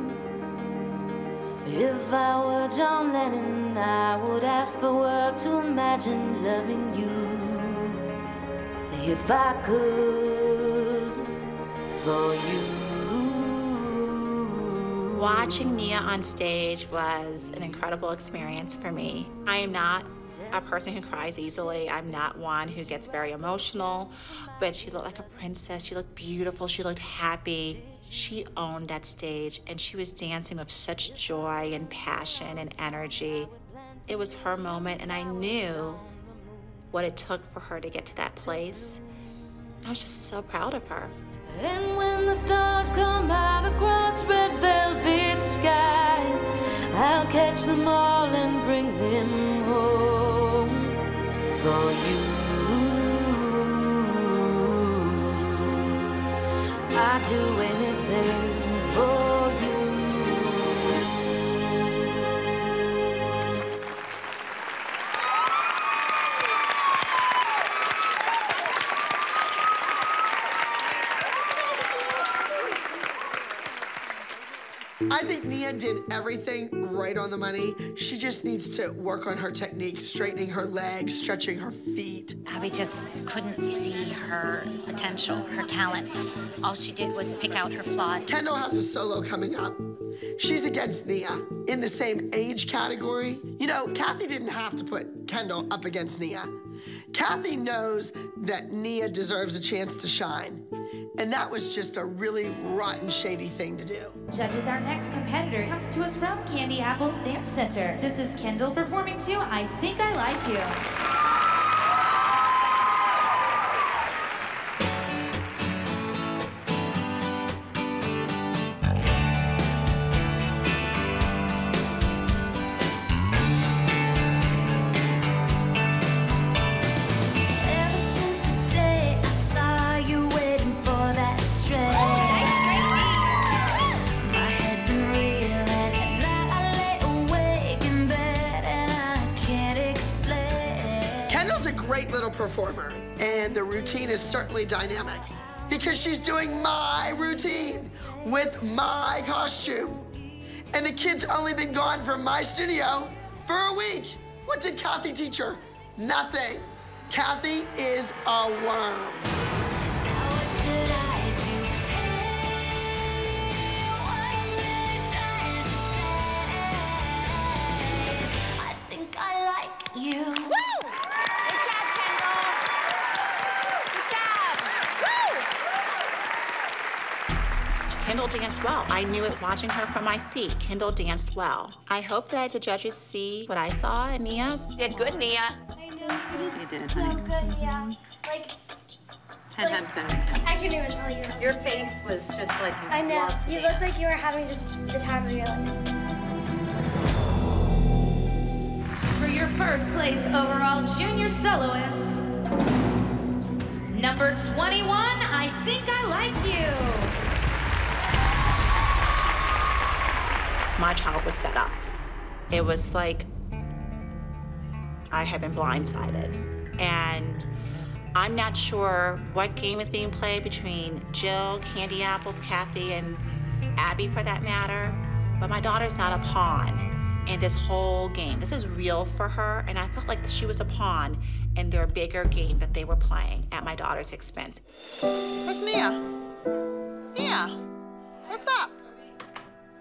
If I were John Lennon, I would ask the world to imagine loving you. If I could, for you. Watching Nia on stage was an incredible experience for me. I am not a person who cries easily. I'm not one who gets very emotional, but she looked like a princess. She looked beautiful. She looked happy. She owned that stage, and she was dancing with such joy and passion and energy. It was her moment, and I knew what it took for her to get to that place. I was just so proud of her. And when the stars come out across red velvet sky, I'll catch them all and bring them home for you. I'd do anything for you. I think Nia did everything right on the money. She just needs to work on her technique, straightening her legs, stretching her feet. Abby just couldn't see her potential, her talent. All she did was pick out her flaws. Kendall has a solo coming up. She's against Nia in the same age category. You know, Kathy didn't have to put Kendall up against Nia. Kathy knows that Nia deserves a chance to shine. And that was just a really rotten, shady thing to do. Judges, our next competitor comes to us from Candy Apple's Dance Center. This is Kendall performing to I Think I Like You. Performer, and the routine is certainly dynamic because she's doing my routine with my costume. And the kid's only been gone from my studio for a week. What did Kathy teach her? Nothing. Kathy is a worm. I think I like you. Kendall danced well. I knew it watching her from my seat. Kendall danced well. I hope that the judges see what I saw in Nia. Did good, Nia. I know. You did, so honey. good, yeah. Like 10 times better than 10. I can't even tell you. Your face was just like you I know. loved to You dance. looked like you were having just the time of your life. For your first place overall junior soloist, number 21, I Think I Like You. My child was set up. It was like I had been blindsided. And I'm not sure what game is being played between Jill, Candy Apples, Kathy, and Abby for that matter, but my daughter's not a pawn in this whole game. This is real for her, and I felt like she was a pawn in their bigger game that they were playing at my daughter's expense. Where's Nia? Nia, what's up?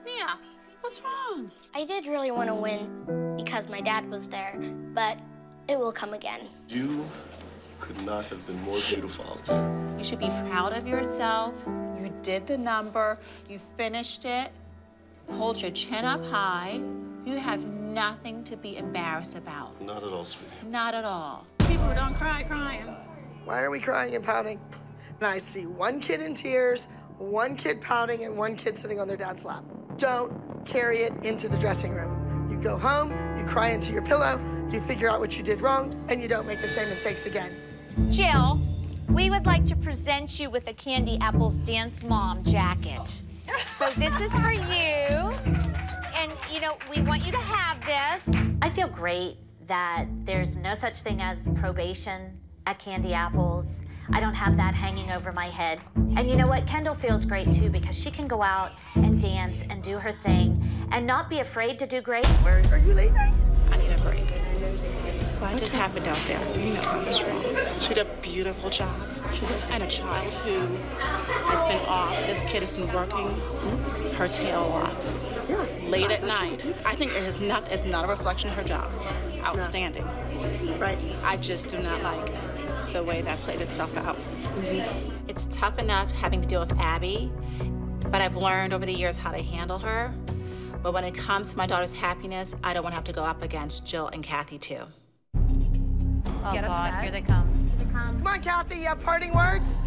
Nia, what's wrong? I did really want to win because my dad was there, but it will come again. You could not have been more beautiful. You should be proud of yourself. You did the number, you finished it. Hold your chin up high. You have nothing to be embarrassed about. Not at all, sweetie. Not at all. People don't crying. Why are we crying and pouting? And I see one kid in tears, one kid pouting, and one kid sitting on their dad's lap. Don't carry it into the dressing room. You go home, you cry into your pillow, you figure out what you did wrong, and you don't make the same mistakes again. Jill, we would like to present you with a Candy Apples Dance Mom jacket. So this is for you, and you know, we want you to have this. I feel great that there's no such thing as probation at Candy Apples. I don't have that hanging over my head. And you know what? Kendall feels great too because she can go out and dance and do her thing and not be afraid to do great. Where are you leaving? I need a break. What just happened out there? You know I was wrong. She did a beautiful job. And a child who has been off. This kid has been working her tail off. Late at night. I think it's not a reflection of her job. Outstanding. Right. I just do not like the way that played itself out. It's tough enough having to deal with Abby, but I've learned over the years how to handle her. But when it comes to my daughter's happiness, I don't want to have to go up against Jill and Kathy too. Oh God, here they come. Come on, Kathy, you have parting words?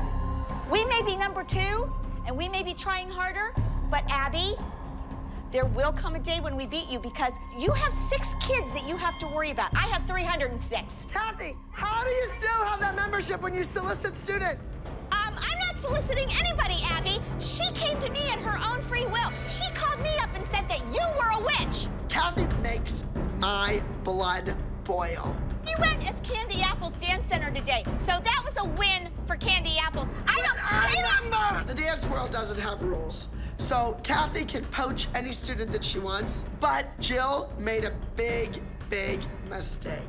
We may be number 2, and we may be trying harder, but Abby, there will come a day when we beat you because you have 6 kids that you have to worry about. I have 306. Kathy, how do you still have that membership when you solicit students? I'm not soliciting anybody, Abby. She came to me at her own free will. She called me up and said that you were a witch. Kathy makes my blood boil. You went as Candy Apples Dance Center today, so that was a win for Candy Apples. I don't Remember, the dance world doesn't have rules. So Kathy can poach any student that she wants, but Jill made a big, big mistake.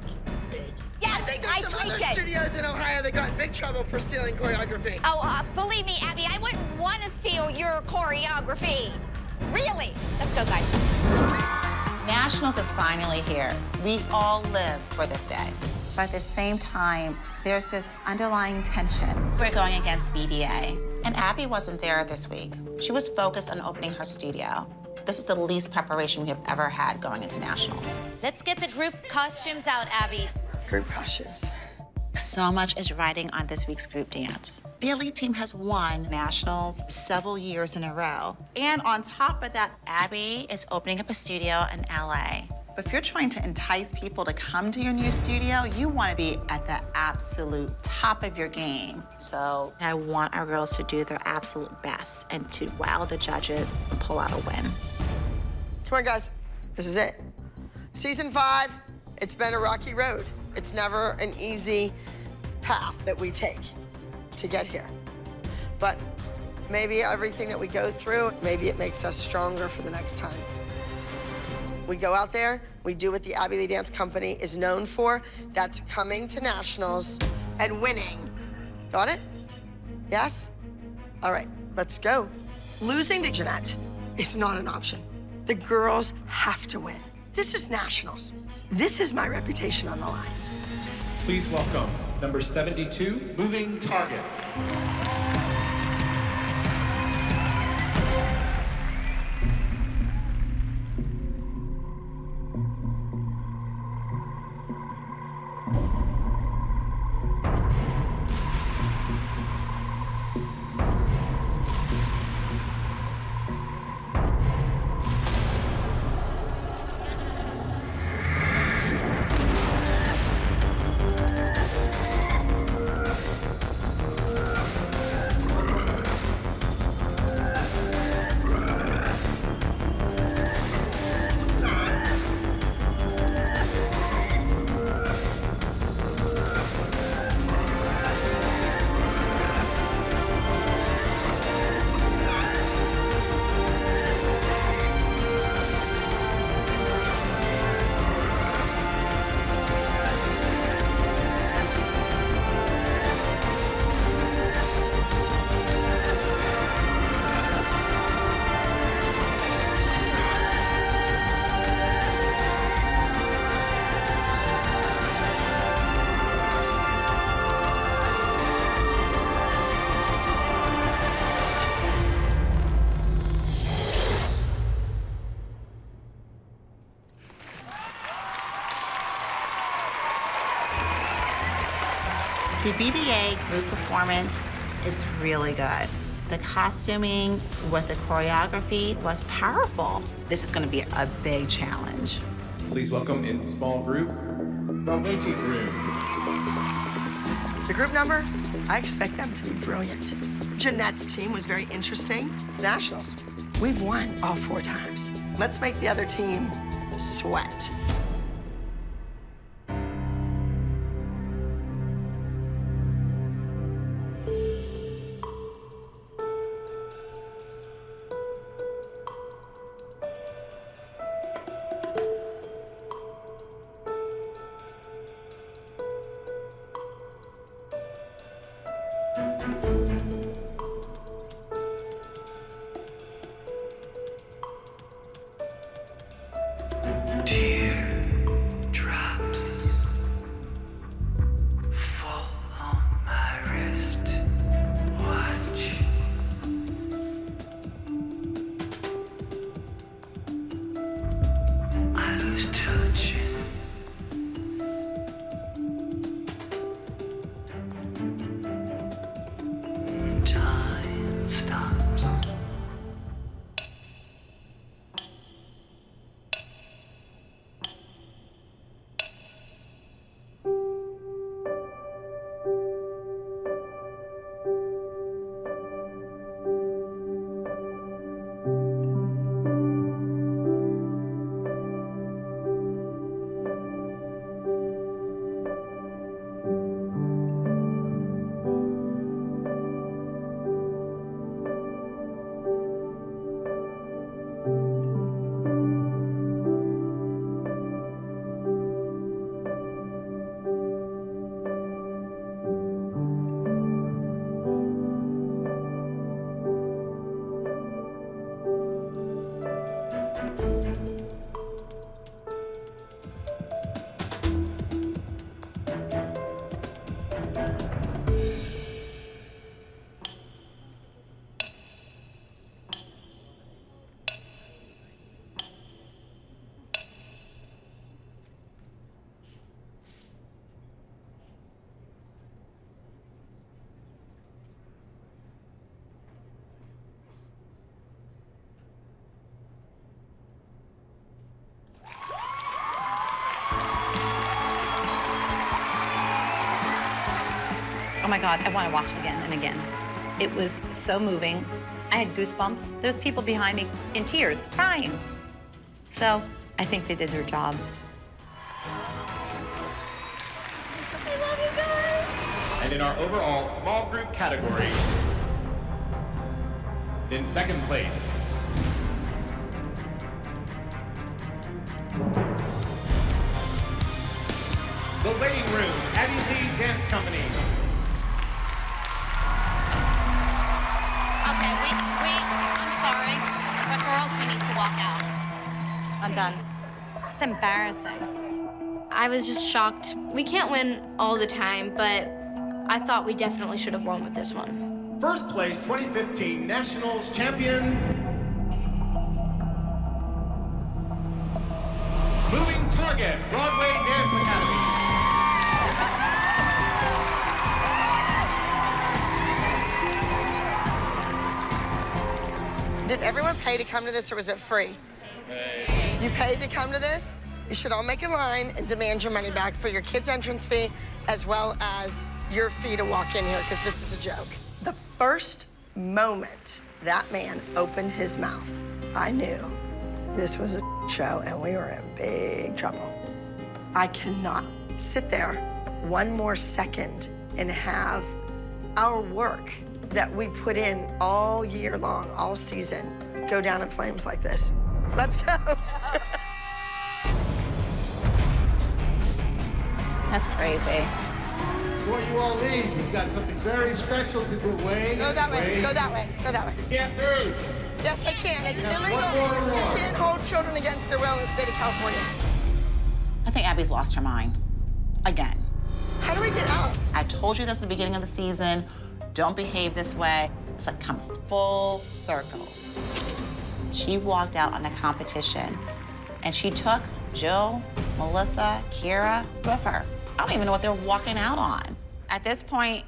Big. Yes, I think there's some other studios in Ohio that got in big trouble for stealing choreography. Oh, believe me, Abby, I wouldn't want to steal your choreography. Really? Let's go, guys. Nationals is finally here. We all live for this day. But at the same time, there's this underlying tension. We're going against BDA. And Abby wasn't there this week. She was focused on opening her studio. This is the least preparation we have ever had going into nationals. Let's get the group costumes out, Abby. Group costumes. So much is riding on this week's group dance. The elite team has won nationals several years in a row. And on top of that, Abby is opening up a studio in LA. But if you're trying to entice people to come to your new studio, you want to be at the absolute top of your game. So I want our girls to do their absolute best and to wow the judges and pull out a win. Come on, guys. This is it. Season 5, it's been a rocky road. It's never an easy path that we take to get here. But maybe everything that we go through, maybe it makes us stronger for the next time. We go out there, we do what the Abby Lee Dance Company is known for. That's coming to nationals and winning. Got it? Yes? All right, let's go. Losing to Jeanette is not an option. The girls have to win. This is nationals. This is my reputation on the line. Please welcome number 72, Moving Target. The BDA group performance is really good. The costuming with the choreography was powerful. This is going to be a big challenge. Please welcome in small group, the waiting room. The group number, I expect them to be brilliant. Jeanette's team was very interesting. It's nationals. We've won all 4 times. Let's make the other team sweat. my God, I want to watch it again and again. It was so moving. I had goosebumps. There's people behind me in tears, crying. So I think they did their job. I love you guys. And in our overall small group category, in second place, the Waiting Room, ALDC Dance Company. Okay, I'm sorry, but girls, we need to walk out. I'm done. It's embarrassing. I was just shocked. We can't win all the time, but I thought we definitely should have won with this one. First place 2015 Nationals champion, Moving Target, Broadway Dance Academy. Did everyone pay to come to this, or was it free? You paid to come to this? You should all make a line and demand your money back for your kids' entrance fee, as well as your fee to walk in here, because this is a joke. The first moment that man opened his mouth, I knew this was a show and we were in big trouble. I cannot sit there one more second and have our work that we put in all year long, all season, go down in flames like this. Let's go. That's crazy. Before you all leave, we've got something very special to do. Wait. Go that way, wait. go that way, go that way. You can't move. Yes, they can. It's Yeah, illegal. one more You reward. can't hold children against their will in the state of California. I think Abby's lost her mind. Again. How do we get out? I told you this at the beginning of the season. Don't behave this way. It's like come full circle. She walked out on a competition and she took Jill, Melissa, Kira with her. I don't even know what they're walking out on. At this point,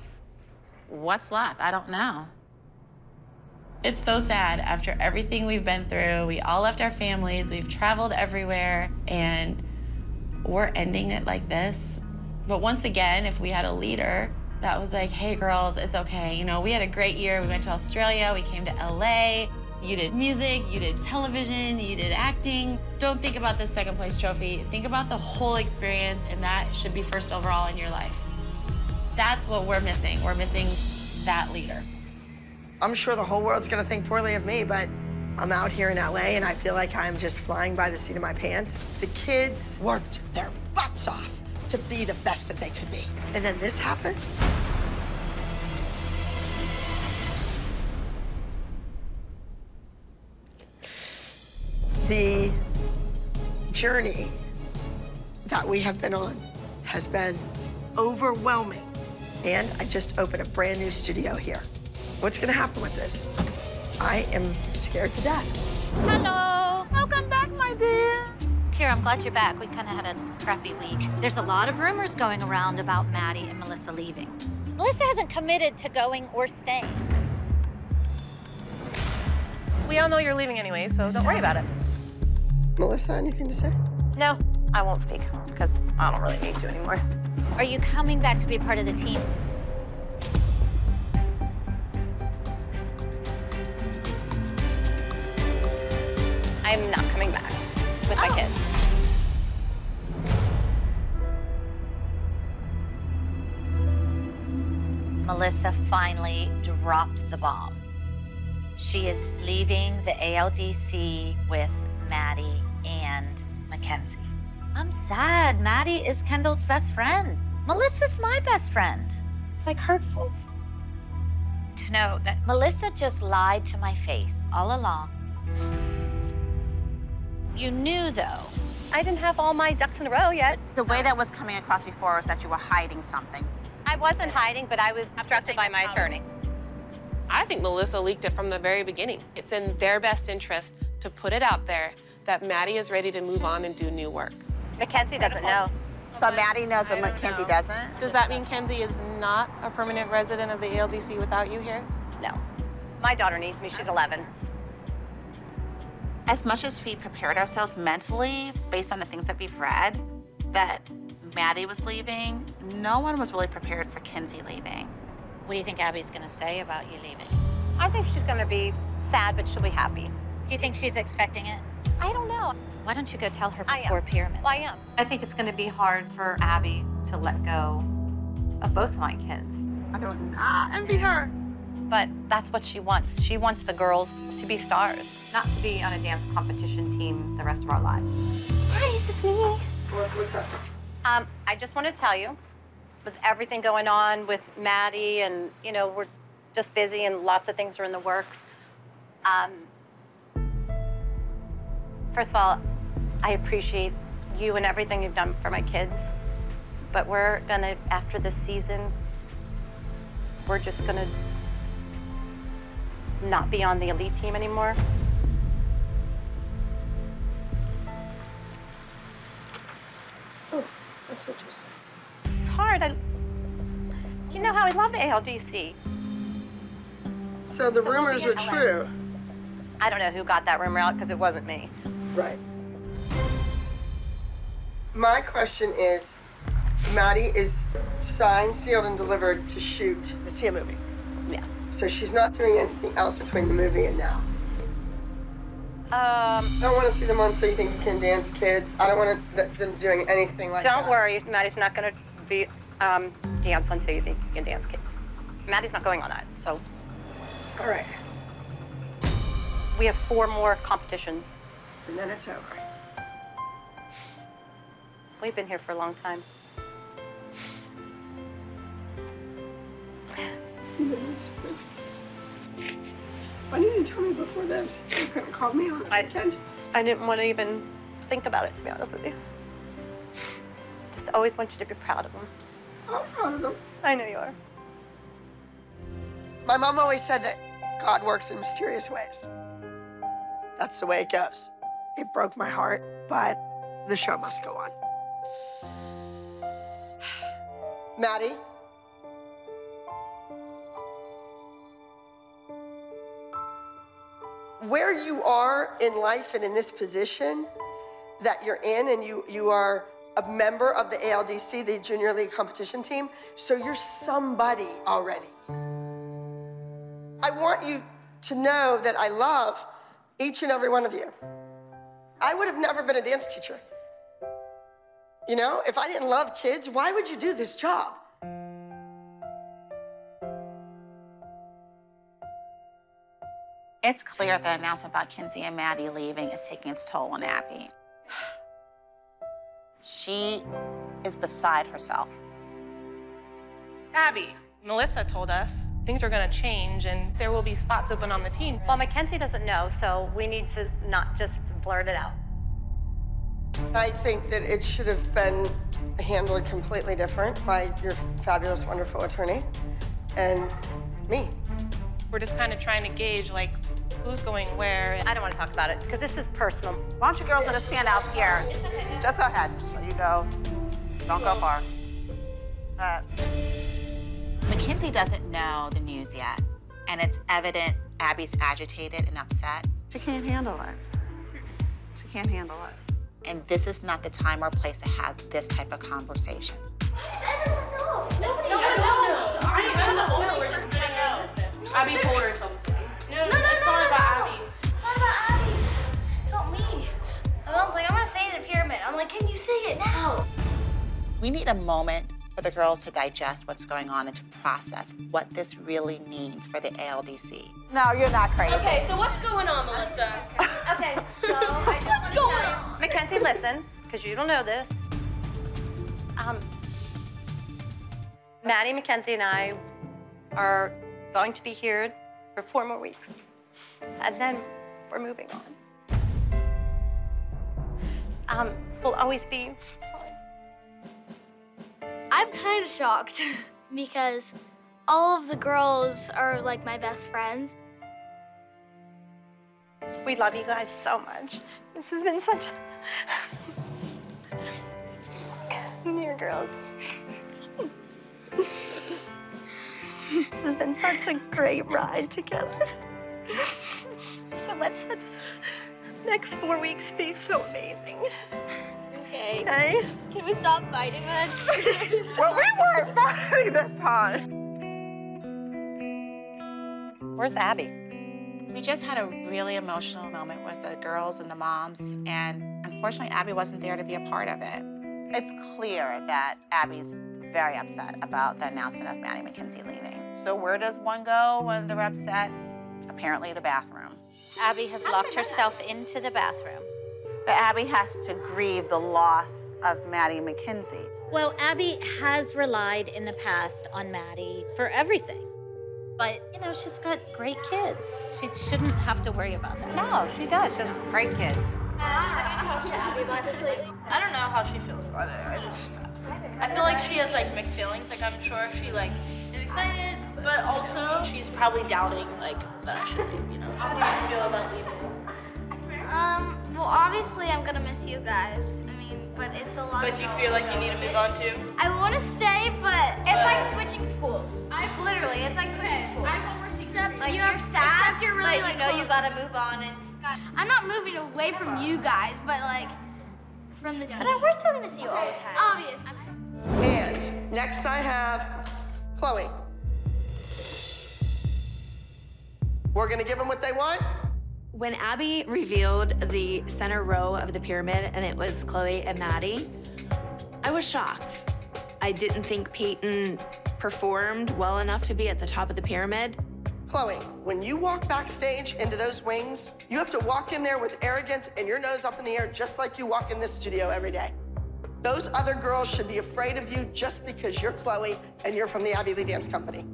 what's left? I don't know. It's so sad. After everything we've been through, we all left our families, we've traveled everywhere, and we're ending it like this. But once again, if we had a leader that was like, hey girls, it's okay. You know, we had a great year. We went to Australia, we came to LA. You did music, you did television, you did acting. Don't think about this second place trophy. Think about the whole experience, and that should be first overall in your life. That's what we're missing. We're missing that leader. I'm sure the whole world's gonna think poorly of me, but I'm out here in LA and I feel like I'm just flying by the seat of my pants. The kids worked their butts off to be the best that they could be. And then this happens? The journey that we have been on has been overwhelming. And I just opened a brand new studio here. What's gonna happen with this? I am scared to death. Hello. Welcome back, my dear. Kira, I'm glad you're back. We kind of had a crappy week. There's a lot of rumors going around about Maddie and Melissa leaving. Melissa hasn't committed to going or staying. We all know you're leaving anyway, so don't worry about it. Melissa, anything to say? No, I won't speak, because I don't really need to anymore. Are you coming back to be part of the team? I'm not coming back with my kids. Melissa finally dropped the bomb. She is leaving the ALDC with Maddie and Mackenzie. I'm sad. Maddie is Kendall's best friend. Melissa's my best friend. It's like hurtful to know that Melissa just lied to my face all along. You knew, though. I didn't have all my ducks in a row yet. The way that was coming across before was that you were hiding something. I wasn't hiding, but I was instructed by my attorney. I think Melissa leaked it from the very beginning. It's in their best interest to put it out there that Maddie is ready to move on and do new work. Mackenzie doesn't know. So Maddie knows, but Mackenzie doesn't? Does that mean Kenzie is not a permanent resident of the ALDC without you here? No. My daughter needs me. She's 11. As much as we prepared ourselves mentally based on the things that we've read, that Maddie was leaving, no one was really prepared for Kenzie leaving. What do you think Abby's gonna say about you leaving? I think she's gonna be sad, but she'll be happy. Do you think she's expecting it? I don't know. Why don't you go tell her before Pyramid? Well, I am. I think it's gonna be hard for Abby to let go of both of my kids. I don't envy her. But that's what she wants. She wants the girls to be stars, not to be on a dance competition team the rest of our lives. Hi, is this me? What's up? I just want to tell you, with everything going on with Maddie and, you know, we're just busy and lots of things are in the works. First of all, I appreciate you and everything you've done for my kids. But we're gonna, after this season, we're just gonna not be on the elite team anymore. Oh, that's interesting. It's hard. You know how I love the ALDC. So the rumors are true. I don't know who got that rumor out because it wasn't me. Right. My question is, Maddie is signed, sealed, and delivered to shoot the Sia movie. Yeah. So she's not doing anything else between the movie and now. I don't want to see them on So You Think You Can Dance Kids. I don't want them doing anything like that. Don't worry, Maddie's not going to be dance on So You Think You Can Dance Kids. Maddie's not going on that, so. All right. We have 4 more competitions. And then it's over. We've been here for a long time. Why didn't you tell me before this? You couldn't call me on the weekend. I didn't want to even think about it, to be honest with you. Just always want you to be proud of them. I'm proud of them. I know you are. My mom always said that God works in mysterious ways. That's the way it goes. It broke my heart, but the show must go on. Maddie? Where you are in life and in this position that you're in, and you are a member of the ALDC, the Junior League competition team, so you're somebody already. I want you to know that I love each and every one of you. I would have never been a dance teacher. You know, if I didn't love kids, why would you do this job? It's clear the announcement about Kinsey and Maddie leaving is taking its toll on Abby. She is beside herself. Abby, Melissa told us things are gonna change and there will be spots open on the team. Well, Mackenzie doesn't know, so we need to not just blurt it out. I think that it should have been handled completely different by your fabulous, wonderful attorney and me. We're just kind of trying to gauge, like, who's going where. I don't want to talk about it, because this is personal. Why don't you girls want to stand out here? Just go ahead. You go. Don't go far. Mackenzie doesn't know the news yet, and it's evident Abby's agitated and upset. She can't handle it. She can't handle it. And this is not the time or place to have this type of conversation. Abby told her something. No, it's not about Abby. It's not about Abby. It's about me. My mom's like, I'm gonna say it in a pyramid. I'm like, can you say it now? We need a moment for the girls to digest what's going on and to process what this really means for the ALDC. No, you're not crazy. Okay, so what's going on, Melissa? Okay, so I just want to tell you, Mackenzie, listen, because you don't know this. Maddie, Mackenzie, and I are going to be here for 4 more weeks, and then we're moving on. We'll always be sorry. I'm kind of shocked because all of the girls are like my best friends. We love you guys so much. This has been such Dear girls. This has been such a great ride together. So let's let this next 4 weeks be so amazing. Okay. Okay? Can we stop fighting then? Well, we weren't fighting this time. Where's Abby? We just had a really emotional moment with the girls and the moms, and unfortunately, Abby wasn't there to be a part of it. It's clear that Abby's very upset about the announcement of Maddie McKenzie leaving. So where does one go when they're upset? Apparently the bathroom. Abby has locked herself into the bathroom. But Abby has to grieve the loss of Maddie McKenzie. Well, Abby has relied in the past on Maddie for everything. But, you know, she's got great kids. She shouldn't have to worry about that. No, she does. She has great kids. I don't know how she feels about it. I feel like she has like mixed feelings. Like I'm sure she like is excited, but also she's probably doubting like that I should leave, you know. How do you feel about leaving? Well, obviously I'm gonna miss you guys. I mean, but it's a lot. But you feel like you need to move on too? I want to stay, but it's like switching schools. Literally, it's like switching schools. Except like you're sad, except you're really like, you know, you gotta move on. And I'm not moving away from you guys, but like from the team. But we're still gonna see you all the time. Obviously. And next I have Chloe. We're gonna give them what they want. When Abby revealed the center row of the pyramid and it was Chloe and Maddie, I was shocked. I didn't think Peyton performed well enough to be at the top of the pyramid. Chloe, when you walk backstage into those wings, you have to walk in there with arrogance and your nose up in the air just like you walk in this studio every day. Those other girls should be afraid of you just because you're Chloe and you're from the Abby Lee Dance Company.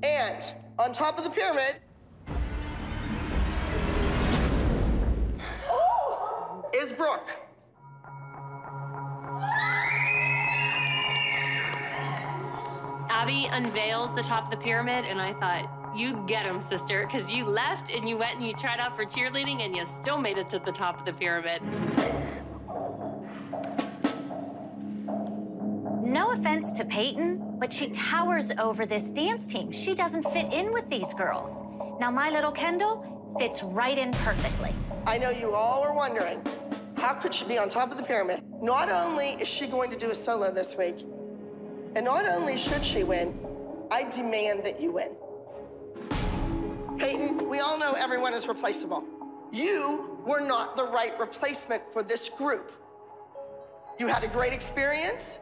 And on top of the pyramid is Brooke. Abby unveils the top of the pyramid, and I thought, you get him, sister, because you left and you went and you tried out for cheerleading and you still made it to the top of the pyramid. No offense to Peyton, but she towers over this dance team. She doesn't fit in with these girls. Now, my little Kendall fits right in perfectly. I know you all are wondering, how could she be on top of the pyramid? Not only is she going to do a solo this week, and not only should she win, I demand that you win. Peyton, we all know everyone is replaceable. You were not the right replacement for this group. You had a great experience.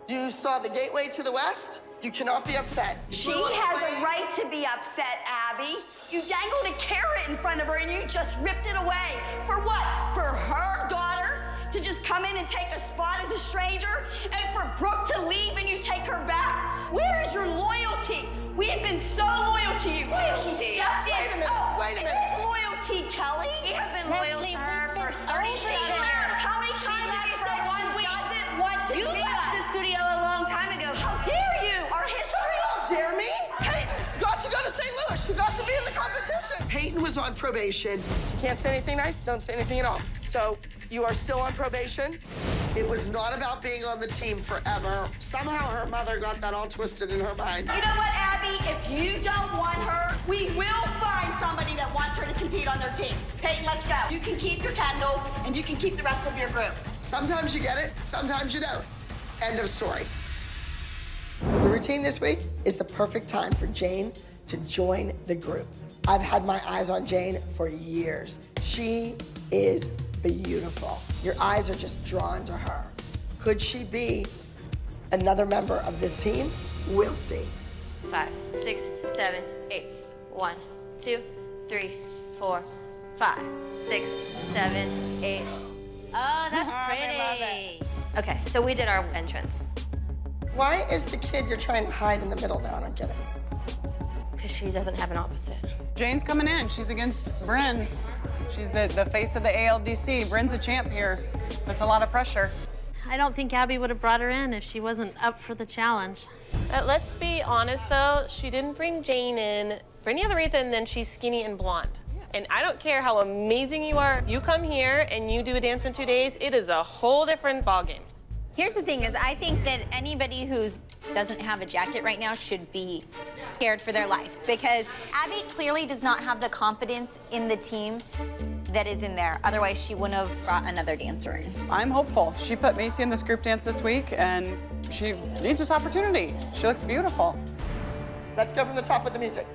You saw the gateway to the West. You cannot be upset. She has a right to be upset, Abby. You dangled a carrot in front of her and you just ripped it away. For what? For her daughter to just come in and take a spot as a stranger? And for Brooke to leave and you take her back? Where is your loyalty? We have been so loyal to you. She stepped in. Wait a minute, wait a minute. It is loyalty, Kelly. We have been loyal to her for 30 years. How many times have you said she doesn't want to You be left the studio a long time ago. How dare you? Our history. Dare me? Peyton, you got to go to St. Louis. You got to be in the competition. Peyton was on probation. If you can't say anything nice, don't say anything at all. So you are still on probation. It was not about being on the team forever. Somehow her mother got that all twisted in her mind. You know what, Abby? If you don't want her, we will find somebody that wants her to compete on their team. Peyton, let's go. You can keep your Kendall, and you can keep the rest of your group. Sometimes you get it, sometimes you don't. End of story. The routine this week is the perfect time for Jane to join the group. I've had my eyes on Jane for years. She is beautiful. Your eyes are just drawn to her. Could she be another member of this team? We'll see. 5, 6, 7, 8. 1, 2, 3, 4, 5, 6, 7, 8. Oh, that's pretty. Okay, so we did our entrance. Why is the kid you're trying to hide in the middle there? I don't get it. Because she doesn't have an opposite. Jane's coming in. She's against Bryn. She's the face of the ALDC. Bryn's a champ here. That's a lot of pressure. I don't think Abby would have brought her in if she wasn't up for the challenge. Let's be honest, though. She didn't bring Jane in for any other reason than she's skinny and blonde. And I don't care how amazing you are. You come here and you do a dance in 2 days, it is a whole different ballgame. Here's the thing is, I think that anybody who doesn't have a jacket right now should be scared for their life, because Abby clearly does not have the confidence in the team that is in there. Otherwise, she wouldn't have brought another dancer in. I'm hopeful. She put Macy in this group dance this week, and she needs this opportunity. She looks beautiful. Let's go from the top with the music.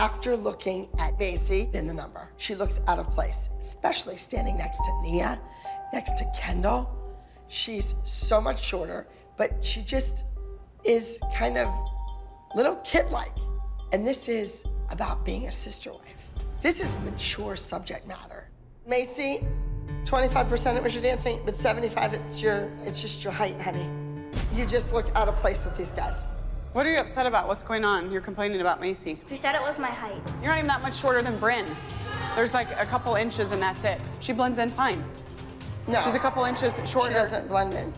after looking at Macy in the number, she looks out of place, especially standing next to Nia, next to Kendall. She's so much shorter, but she just is kind of little kid-like. And this is about being a sister wife. This is mature subject matter. Macy, 25% it was your dancing, but 75 it's just your height, honey. You just look out of place with these guys. What are you upset about? What's going on? You're complaining about Macy. She said it was my height. You're not even that much shorter than Bryn. There's like a couple inches and that's it. She blends in fine. No. She's a couple inches shorter. She doesn't blend in.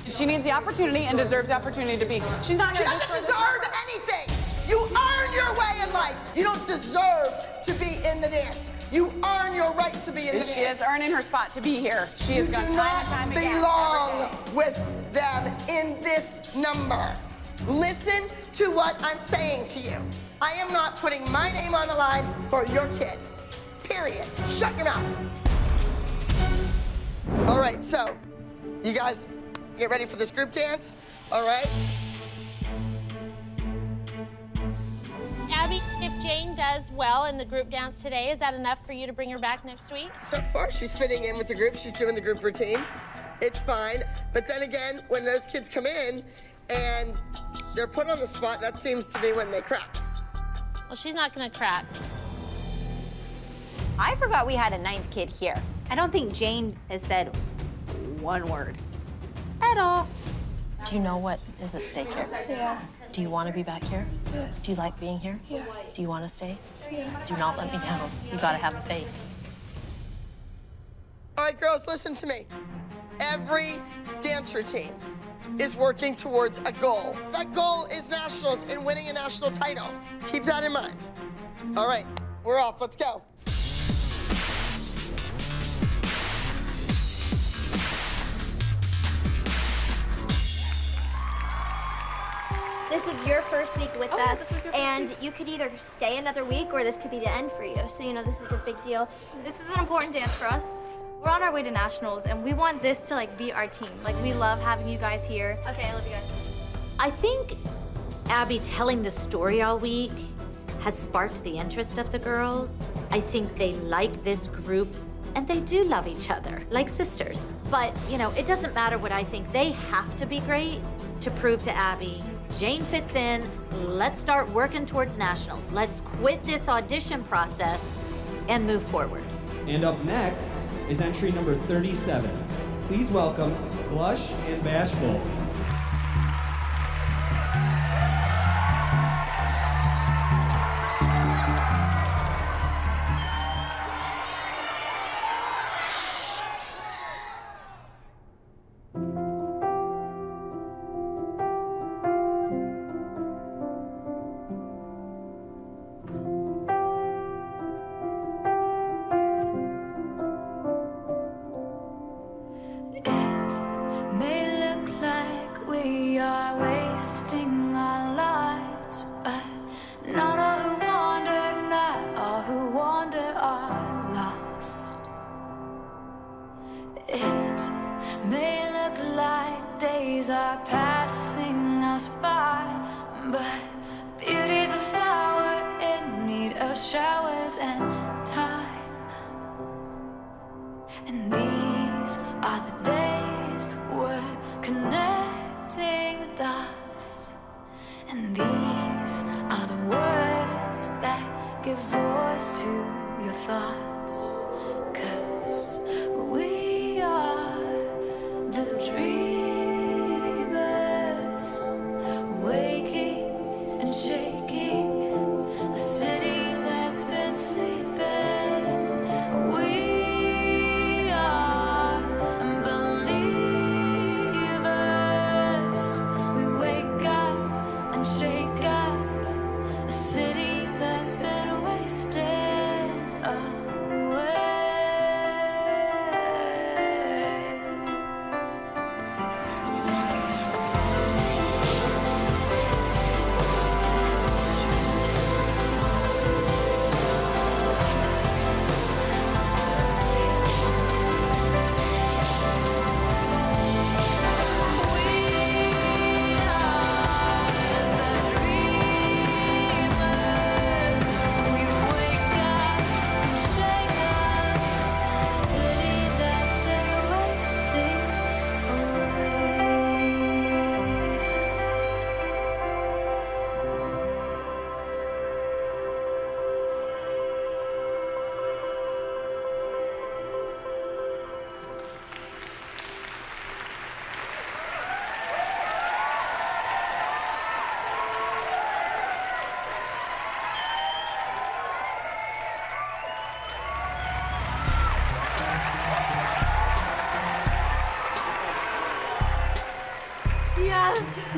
She needs the opportunity and deserves the opportunity to be. She's not She gonna doesn't deserve anything. You earn your way in life. You don't deserve to be in the dance. You earn your right to be in the dance. She is earning her spot to be here. She has got time and time again. You do not belong with them in this number. Listen to what I'm saying to you. I am not putting my name on the line for your kid. Period. Shut your mouth. All right, so you guys get ready for this group dance, all right? Abby, if Jane does well in the group dance today, is that enough for you to bring her back next week? So far, she's fitting in with the group. She's doing the group routine. It's fine. But then again, when those kids come in and they're put on the spot, that seems to be when they crack. Well, she's not gonna crack. I forgot we had a 9th kid here. I don't think Jane has said one word at all. Do you know what is at stake here? Yeah. Do you want to be back here? Yes. Do you like being here? Yeah. Do you want to stay? Yeah. Do not let me down. You got to have a face. All right, girls, listen to me. Every dance routine is working towards a goal. That goal is nationals and winning a national title. Keep that in mind. All right, we're off. Let's go. This is your first week with us, and you could either stay another week or this could be the end for you. So, you know, this is a big deal. This is an important dance for us. We're on our way to nationals, and we want this to, like, be our team. Like, we love having you guys here. Okay, I love you guys. I think Abby telling the story all week has sparked the interest of the girls. I think they like this group, and they do love each other, like sisters. But, you know, it doesn't matter what I think. They have to be great to prove to Abby Jane fits in. Let's start working towards nationals. Let's quit this audition process and move forward. And up next is entry number 37. Please welcome Blush and Bashful. May look like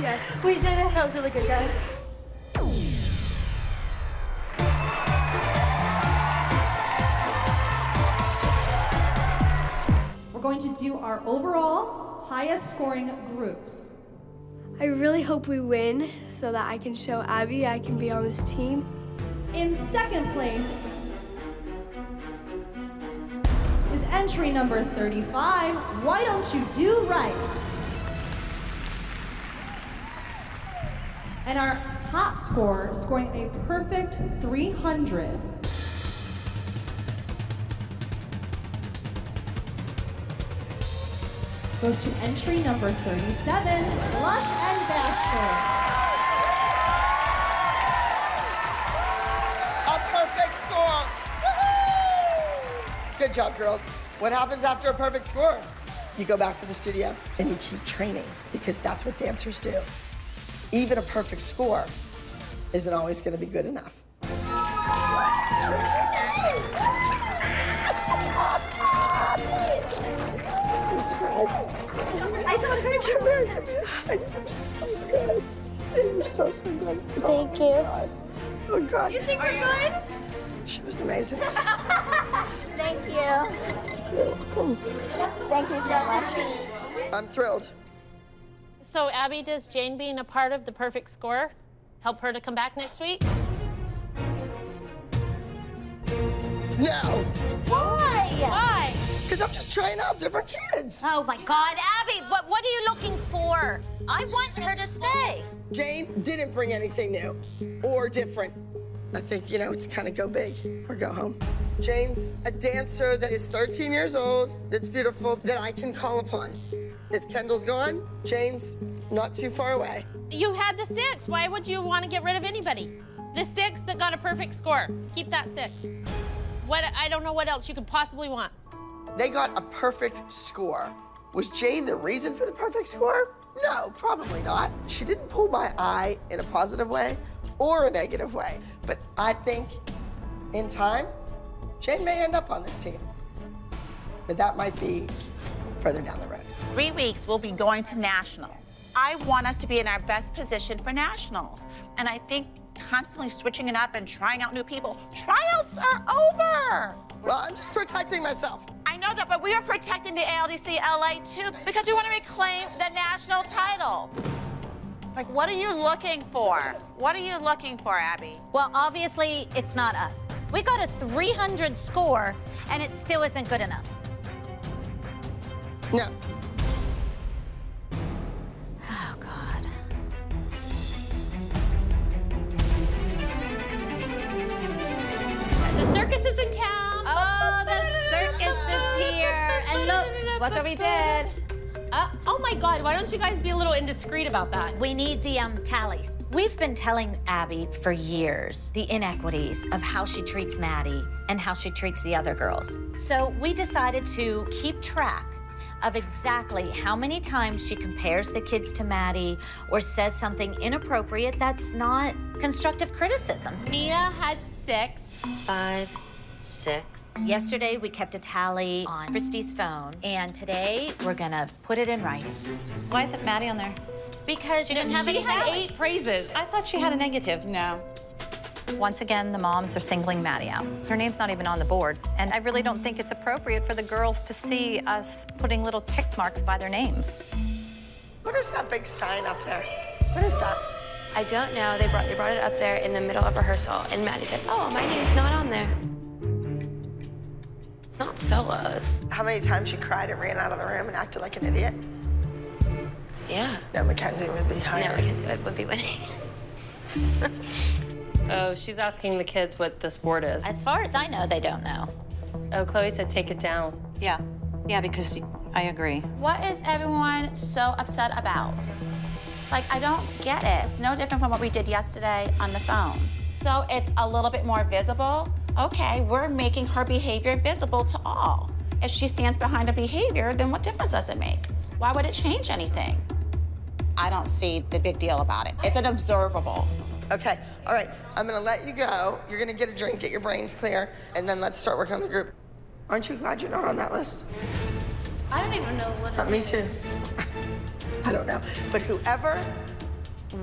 Yes. We did it. That was really good, guys. We're going to do our overall highest scoring groups. I really hope we win so that I can show Abby I can be on this team. In second place is entry number 35, Why Don't You Do Right? And our top score, scoring a perfect 300, goes to entry number 37, Blush and Bashful. A perfect score. Woohoo! Good job, girls. What happens after a perfect score? You go back to the studio and you keep training because that's what dancers do. Even a perfect score isn't always going to be good enough. I told her to. Come here, come here. You're so good. You're so good. Thank you. Oh, God. You think we're good? She was amazing. Thank you. You're welcome. Thank you so much. I'm thrilled. So, Abby, does Jane being a part of the perfect score help her to come back next week? No. Why? Why? Because I'm just trying out different kids. Oh my God, Abby, what are you looking for? I want her to stay. Jane didn't bring anything new or different. I think, you know, it's kind of go big or go home. Jane's a dancer that is 13 years old, that's beautiful, that I can call upon. If Kendall's gone, Jane's not too far away. You had the 6. Why would you want to get rid of anybody? The 6 that got a perfect score. Keep that 6. What? I don't know what else you could possibly want. They got a perfect score. Was Jane the reason for the perfect score? No, probably not. She didn't pull my eye in a positive way or a negative way. But I think in time, Jane may end up on this team. But that might be further down the road. 3 weeks, we'll be going to nationals. I want us to be in our best position for nationals. And I think constantly switching it up and trying out new people, tryouts are over. Well, I'm just protecting myself. I know that, but we are protecting the ALDC LA too because we want to reclaim the national title. Like, what are you looking for? What are you looking for, Abby? Well, obviously, it's not us. We got a 300 score, and it still isn't good enough. No. Oh, God. The circus is in town. Oh, the circus is here. And look, look what we did. Oh my God, why don't you guys be a little indiscreet about that? We need the tallies. We've been telling Abby for years the inequities of how she treats Maddie and how she treats the other girls. So we decided to keep track of exactly how many times she compares the kids to Maddie or says something inappropriate that's not constructive criticism. Nia had 6. 5, 6. Yesterday, we kept a tally on Christy's phone, and today, we're gonna put it in writing. Why is it Maddie on there? Because she didn't have any She had tallies. 8 praises. I thought she had a negative. No. Once again, the moms are singling Maddie out. Her name's not even on the board, and I really don't think it's appropriate for the girls to see us putting little tick marks by their names. What is that big sign up there? What is that? I don't know. They brought it up there in the middle of rehearsal, and Maddie said, "Oh, my name's not on there." Not Stella's. How many times she cried and ran out of the room and acted like an idiot? Yeah. No, Mackenzie would be higher. No, Mackenzie would be winning. Oh, she's asking the kids what this board is. As far as I know, they don't know. Oh, Chloe said take it down. Yeah, because I agree. What is everyone so upset about? Like, I don't get it. It's no different from what we did yesterday on the phone. So it's a little bit more visible. Okay, we're making her behavior visible to all. If she stands behind a behavior, then what difference does it make? Why would it change anything? I don't see the big deal about it. It's an observable. Okay, all right, I'm gonna let you go. You're gonna get a drink, get your brains clear, and then let's start working on the group. Aren't you glad you're not on that list? I don't even know what it Me is. too. I don't know. But whoever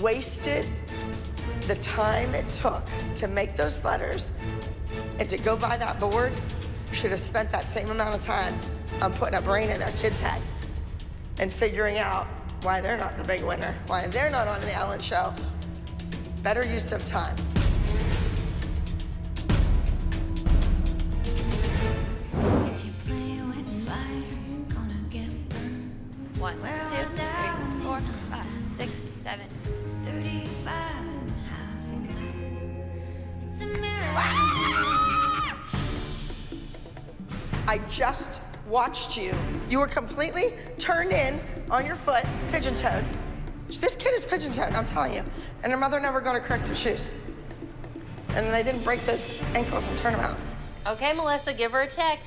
wasted the time it took to make those letters and to go by that board should have spent that same amount of time on putting a brain in their kid's head and figuring out why they're not the big winner, why they're not on the Ellen Show. Better use of time. If you play with fire, you're gonna get burned. 1, 2, 3, 4, 5, 6, 7. 35, half a mile. It's a mirror. I just watched you. You were completely turned in on your foot, pigeon-toed. This kid is pigeon-toed, I'm telling you. And her mother never got her corrective shoes. And they didn't break those ankles and turn them out. Okay, Melissa, give her a tick.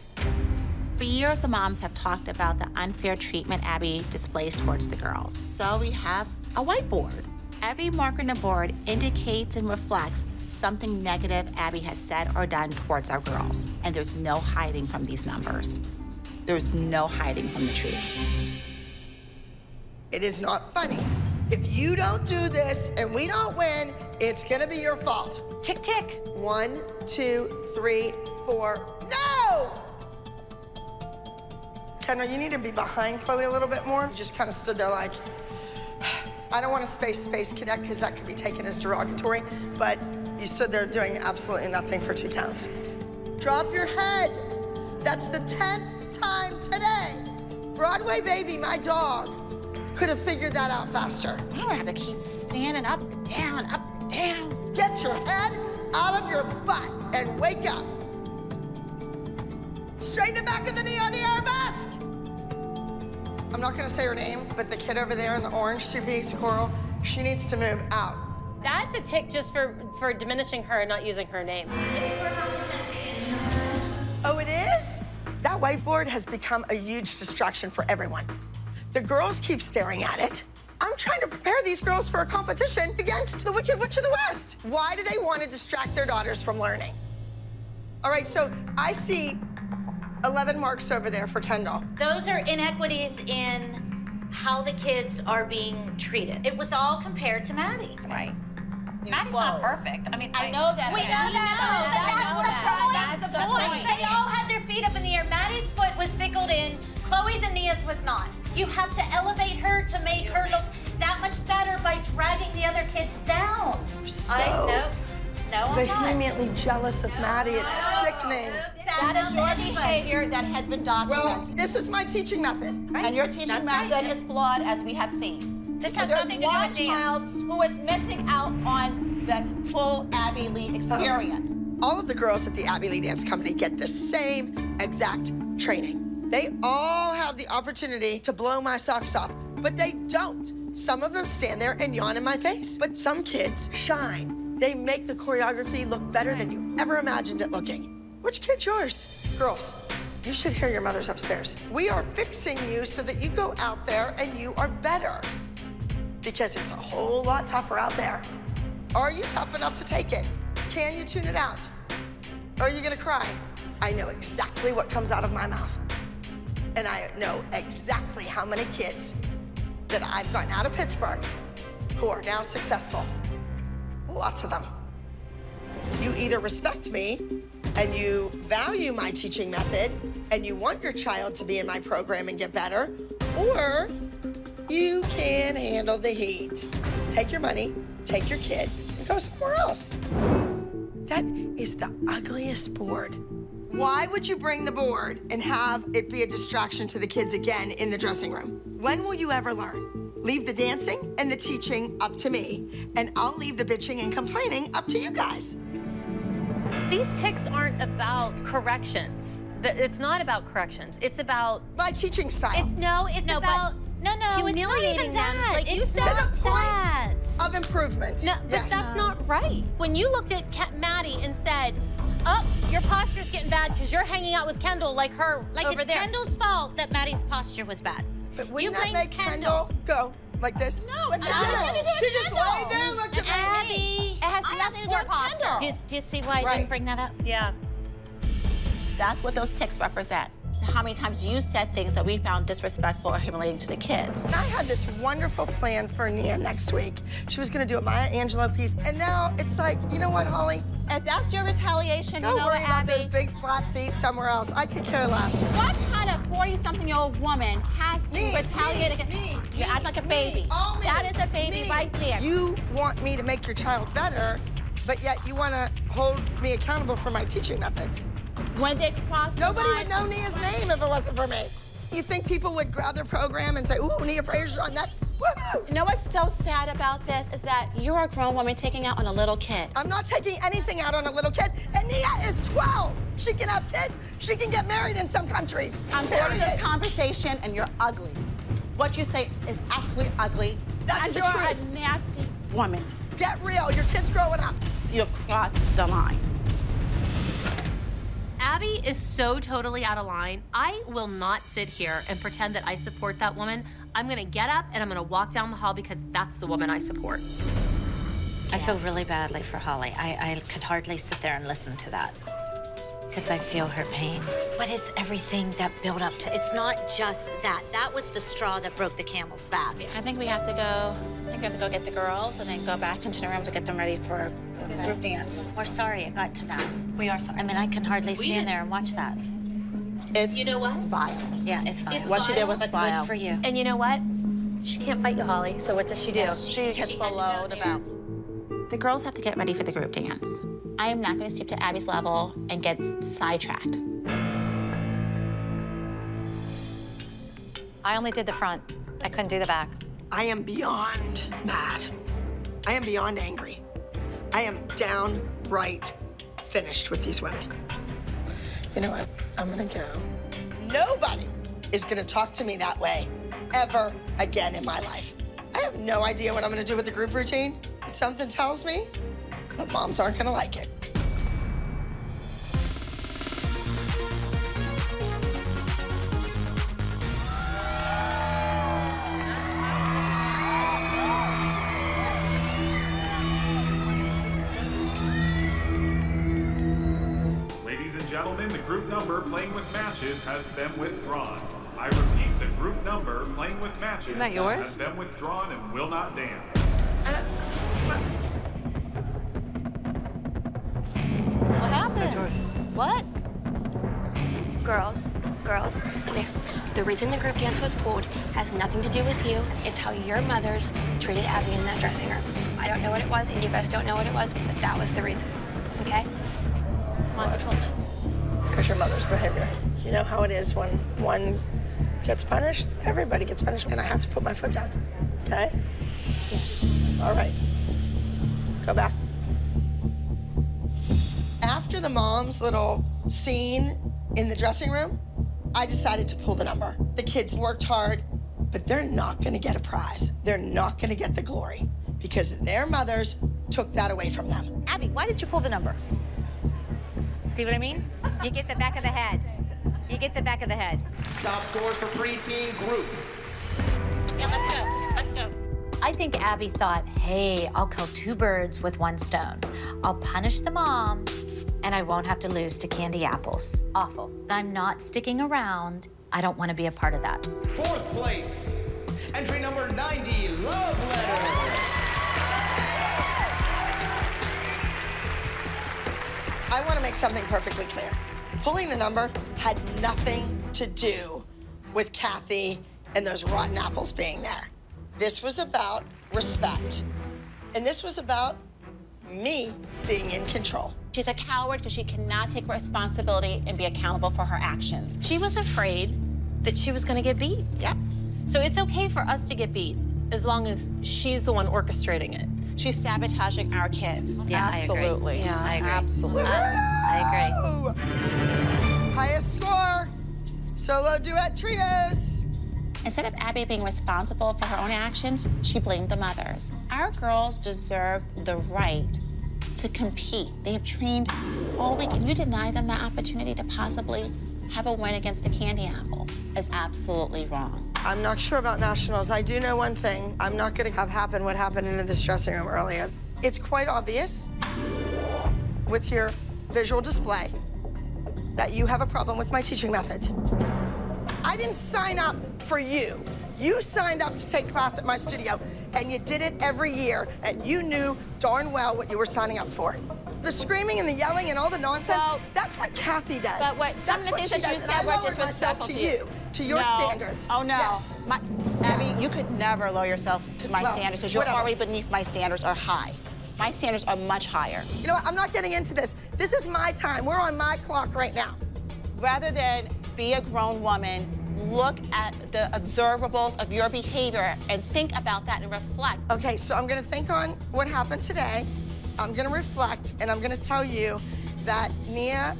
For years, the moms have talked about the unfair treatment Abby displays towards the girls. So we have a whiteboard. Every marker on the board indicates and reflects something negative Abby has said or done towards our girls. And there's no hiding from these numbers. There's no hiding from the truth. It is not funny. If you don't do this and we don't win, it's gonna be your fault. Tick, tick. 1, 2, 3, 4, no! Kendra, you need to be behind Chloe a little bit more. You just kind of stood there like, I don't want to space connect because that could be taken as derogatory, but you stood there doing absolutely nothing for 2 counts. Drop your head. That's the 10th time today. Broadway Baby, my dog, could have figured that out faster. I don't have to keep standing up and down, up and down. Get your head out of your butt and wake up. Straighten the back of the knee on the arabesque. I'm not gonna say her name, but the kid over there in the orange 2-piece coral, she needs to move out. That's a tick just for diminishing her and not using her name. Oh, it is? That whiteboard has become a huge distraction for everyone. The girls keep staring at it. I'm trying to prepare these girls for a competition against the Wicked Witch of the West. Why do they want to distract their daughters from learning? All right, so I see 11 marks over there for Kendall. Those are inequities in how the kids are being treated. It was all compared to Maddie. Right. Maddie's not perfect. I mean, I know that. We know that. That's the point. They all had their feet up in the air. Maddie's foot was sickled in. Chloe's and Nia's was not. You have to elevate her to make her look that much better by dragging the other kids down. I'm vehemently jealous of Maddie. It's sickening. That is your behavior that has been documented. Well, this is my teaching method. Right. And your teaching method is flawed, as we have seen. This has nothing to do with dance. There's one child who is missing out on the full Abby Lee experience. All of the girls at the Abby Lee Dance Company get the same exact training. They all have the opportunity to blow my socks off, but they don't. Some of them stand there and yawn in my face, but some kids shine. They make the choreography look better than you ever imagined it looking. Which kid's yours? Girls, you should hear your mothers upstairs. We are fixing you so that you go out there and you are better. Because it's a whole lot tougher out there. Are you tough enough to take it? Can you tune it out? Or are you gonna cry? I know exactly what comes out of my mouth. And I know exactly how many kids that I've gotten out of Pittsburgh who are now successful. Lots of them. You either respect me and you value my teaching method and you want your child to be in my program and get better, or you can handle the heat. Take your money, take your kid, and go somewhere else. That is the ugliest board. Why would you bring the board and have it be a distraction to the kids again in the dressing room? When will you ever learn? Leave the dancing and the teaching up to me, and I'll leave the bitching and complaining up to you guys. These ticks aren't about corrections. It's not about corrections. It's about my teaching style. It's about humiliating them. Like you said, to the point of improvement. No, but that's not right. When you looked at Maddie and said, "Oh, your posture's getting bad because you're hanging out with Kendall like her over there." It's Kendall's fault that Maddie's posture was bad. But wouldn't that make Kendall go like this? No, it's not. She just laid there and looked at Abby. It has nothing to do with posture. Do you see why I didn't bring that up? Yeah. That's what those ticks represent. how many times you said things that we found disrespectful or humiliating to the kids. And I had this wonderful plan for Nia next week. She was gonna do a Maya Angelou piece, and now it's like, you know what, Holly? If that's your retaliation, Go you know worry what, about Abby? those big flat feet somewhere else. I could care less. What kind of 40-something-year-old woman has to retaliate against me? You act like a baby. That is a baby right there. You want me to make your child better, but yet you want to hold me accountable for my teaching methods. When they cross the Nobody line, would know Nia's name if it wasn't for me. You think people would grab their program and say, ooh, Nia Frazier's on next? Woohoo! You know what's so sad about this is that you're a grown woman taking out on a little kid. I'm not taking anything out on a little kid, and Nia is 12. She can have kids. She can get married in some countries. I'm bored of this conversation, and you're ugly. What you say is absolutely ugly. That's and the you're truth. a nasty woman. Get real. Your kid's growing up. You have crossed the line. Abby is so totally out of line. I will not sit here and pretend that I support that woman. I'm gonna get up and I'm gonna walk down the hall because that's the woman I support. I feel really badly for Holly. I could hardly sit there and listen to that because I feel her pain. But it's everything that built up to, it's not just that. That was the straw that broke the camel's back. I think we have to go get the girls and then go back into the room to get them ready for group dance. We're sorry it got to that. We are sorry. I mean, I can hardly stand there and watch that. It's You know what? vile. Yeah, it's vile. What she did was but vile. good for you. And you know what? She can't fight you, Holly, so what does she do? She gets below the belt. The girls have to get ready for the group dance. I am not going to stoop to Abby's level and get sidetracked. I only did the front. I couldn't do the back. I am beyond mad. I am beyond angry. I am downright finished with these women. You know what? I'm gonna go. Nobody is gonna talk to me that way ever again in my life. I have no idea what I'm gonna do with the group routine. Something tells me that moms aren't gonna like it. Ladies and gentlemen, the group number playing with matches has been withdrawn. I repeat, the group number playing with matches Isn't that yours? has been withdrawn and will not dance. What happened? That's yours. What? Girls, come here. The reason the group dance was pulled has nothing to do with you. It's how your mothers treated Abby in that dressing room. I don't know what it was, and you guys don't know what it was, but that was the reason, okay? Because your mother's behavior. You know how it is when one gets punished, everybody gets punished, and I have to put my foot down, okay? All right, go back. After the mom's little scene in the dressing room, I decided to pull the number. The kids worked hard, but they're not gonna get a prize. They're not gonna get the glory because their mothers took that away from them. Abby, why did you pull the number? See what I mean? You get the back of the head. You get the back of the head. Top scores for preteen group. Yeah, let's go. Let's go. I think Abby thought, hey, I'll kill two birds with one stone. I'll punish the moms, and I won't have to lose to candy apples. Awful. I'm not sticking around. I don't want to be a part of that. Fourth place, entry number 90, Love Letter. I want to make something perfectly clear. Pulling the number had nothing to do with Kathy and those rotten apples being there. This was about respect. And this was about me being in control. She's a coward because she cannot take responsibility and be accountable for her actions. She was afraid that she was gonna get beat. Yep. So it's okay for us to get beat as long as she's the one orchestrating it. She's sabotaging our kids. Yeah, absolutely. I agree. Yeah, I agree. Absolutely. I agree. Highest score, solo duet trios. Instead of Abby being responsible for her own actions, she blamed the mothers. Our girls deserve the right to compete. They have trained all week, and you deny them the opportunity to possibly have a win against the candy apples. Is absolutely wrong. I'm not sure about nationals. I do know one thing. I'm not gonna have happen what happened in this dressing room earlier. It's quite obvious with your visual display that you have a problem with my teaching methods. I didn't sign up for you. You signed up to take class at my studio, and you did it every year, and you knew darn well what you were signing up for. The screaming and the yelling and all the nonsense, that's what Kathy does. But what some of the things that you said were disrespectful to you, to your standards. Oh, no. Yes. Abby, you could never lower yourself to my standards because you're whatever. already beneath my standards are high. My standards are much higher. You know what? I'm not getting into this. This is my time. We're on my clock right now. Rather than be a grown woman, look at the observables of your behavior and think about that and reflect. Okay, so I'm gonna think on what happened today. I'm gonna reflect, and I'm gonna tell you that Nia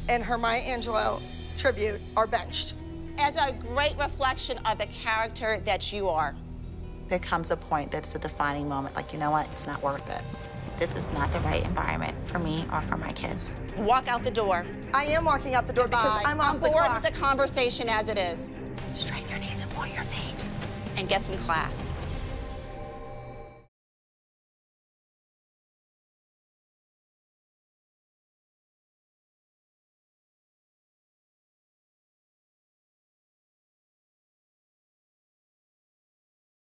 and her Maya Angelou tribute are benched. As a great reflection of the character that you are, there comes a point that's a defining moment, like, you know what, it's not worth it. This is not the right environment for me or for my kid. Walk out the door. I am walking out the door because I'm off the bored clock. with the conversation as it is. Straighten your knees and point your feet and get some class.